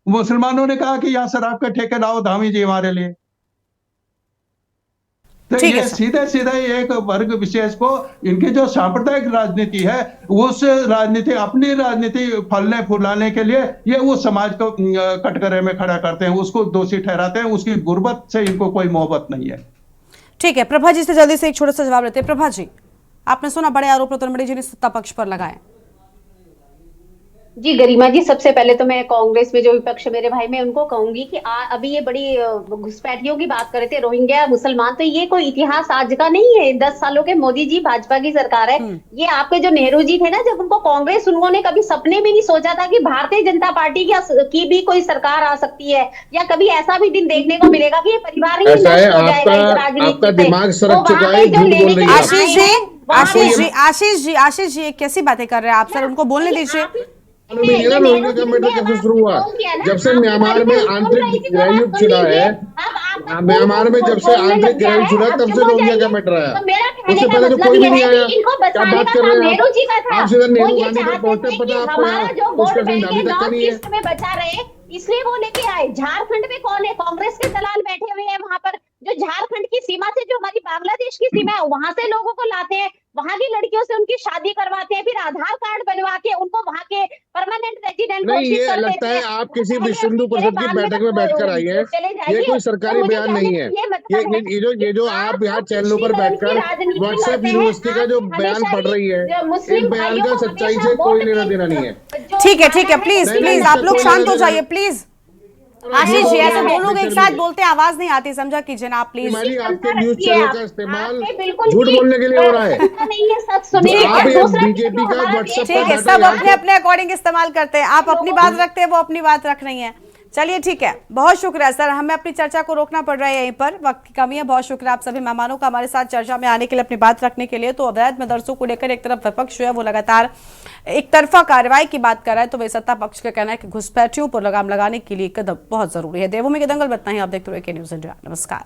मुसलमानों ने कहा कि यहाँ शराब के ठेके लाओ धामी जी हमारे लिए। तो ये सीधे सीधे एक वर्ग विशेष को, इनकी जो सांप्रदायिक राजनीति है उस राजनीति, अपनी राजनीति फलने फुलाने के लिए ये उस समाज को कटघरे में खड़ा करते हैं, उसको दोषी ठहराते हैं, उसकी गुर्बत से इनको कोई मोहब्बत नहीं है। ठीक है, प्रभा जी से जल्दी से एक छोटा सा जवाब लेते हैं। प्रभा जी, आपने सुना बड़े आरोप रतनमणि जी ने सत्ता पक्ष पर लगाए। जी गरिमा जी, सबसे पहले तो मैं कांग्रेस में जो विपक्ष मेरे भाई, मैं उनको कहूंगी कि अभी ये बड़ी घुसपैठियों की बात कर रहे थे, रोहिंग्या मुसलमान, तो ये कोई इतिहास आज का नहीं है। 10 सालों के मोदी जी भाजपा की सरकार है। ये आपके जो नेहरू जी थे ना, जब उनको कांग्रेस, उन्होंने कभी सपने में नहीं सोचा था कि भारतीय जनता पार्टी की भी कोई सरकार आ सकती है, या कभी ऐसा भी दिन देखने को मिलेगा कि ये परिवार ही नष्ट हो जाएगा इस राजनीति से। आशीष जी कैसी बातें कर रहे हैं आप सर, उनको बोलने दीजिए। रोहिंग्या का मैटर कब से शुरू हुआ? जब से म्यांमार में आंतरिक गृहयुद्ध छिड़ा है, म्यांमार में जब से आंतरिक गृहयुद्ध छिड़ा तब से रोहिंग्या का मैटर आया, उससे पहले तो कोई भी नहीं आया। क्या बात कर रहे हैं आप? सीधा नेहरू गांधी तक पहुंचते, पता आपको पुष्कर सिंह धामी तक का नहीं है। बचा रहे इसलिए वो लेके आए। झारखंड में कौन है? कांग्रेस के दलाल बैठे हुए हैं वहां पर, जो झारखंड की सीमा से, जो हमारी बांग्लादेश की सीमा है, वहां से लोगों को लाते हैं, वहां की लड़कियों से उनकी शादी करवाते हैं, फिर आधार कार्ड बनवा के उनको वहां के परमानेंट रेजिडेंट नहीं, ये लगता है आप किसी विश्व हिंदू परिषद की बैठक में बैठकर आई है। ये कोई सरकारी बयान नहीं है। ये जो आप यहाँ चैनलों पर बैठकर व्हाट्सएप यूनिवर्सिटी का जो बयान पढ़ रही है, इस बयान का सच्चाई से कोई लेना देना नहीं है। ठीक है, प्लीज आप लोग शांत हो जाइए प्लीज। आशीष जी, ऐसे दो लोग एक साथ बोलते हैं, आवाज नहीं आती, समझा कीजिए ना आप प्लीज। आपके न्यूज चैनल का इस्तेमाल झूठ बोलने के लिए हो रहा है। बीजेपी का व्हाट्सएप, ठीक है, सब अपने अपने अकॉर्डिंग इस्तेमाल करते हैं। आप अपनी बात रखते हैं, वो अपनी बात रख रही है। चलिए ठीक है, बहुत शुक्रिया सर, हमें अपनी चर्चा को रोकना पड़ रहा है यहीं पर, वक्त की कमी है। बहुत शुक्रिया आप सभी मेहमानों का हमारे साथ चर्चा में आने के लिए, अपनी बात रखने के लिए। तो अवैध मदरसों को लेकर एक तरफ विपक्ष जो है वो लगातार एक तरफा कार्रवाई की बात कर रहा है, तो वही सत्ता पक्ष का कहना है कि घुसपैठियों पर लगाम लगाने के लिए कदम बहुत जरूरी है। देवभूमि के दंगल में इतना ही। आप देखते रहिए के न्यूज़ इंडिया। नमस्कार।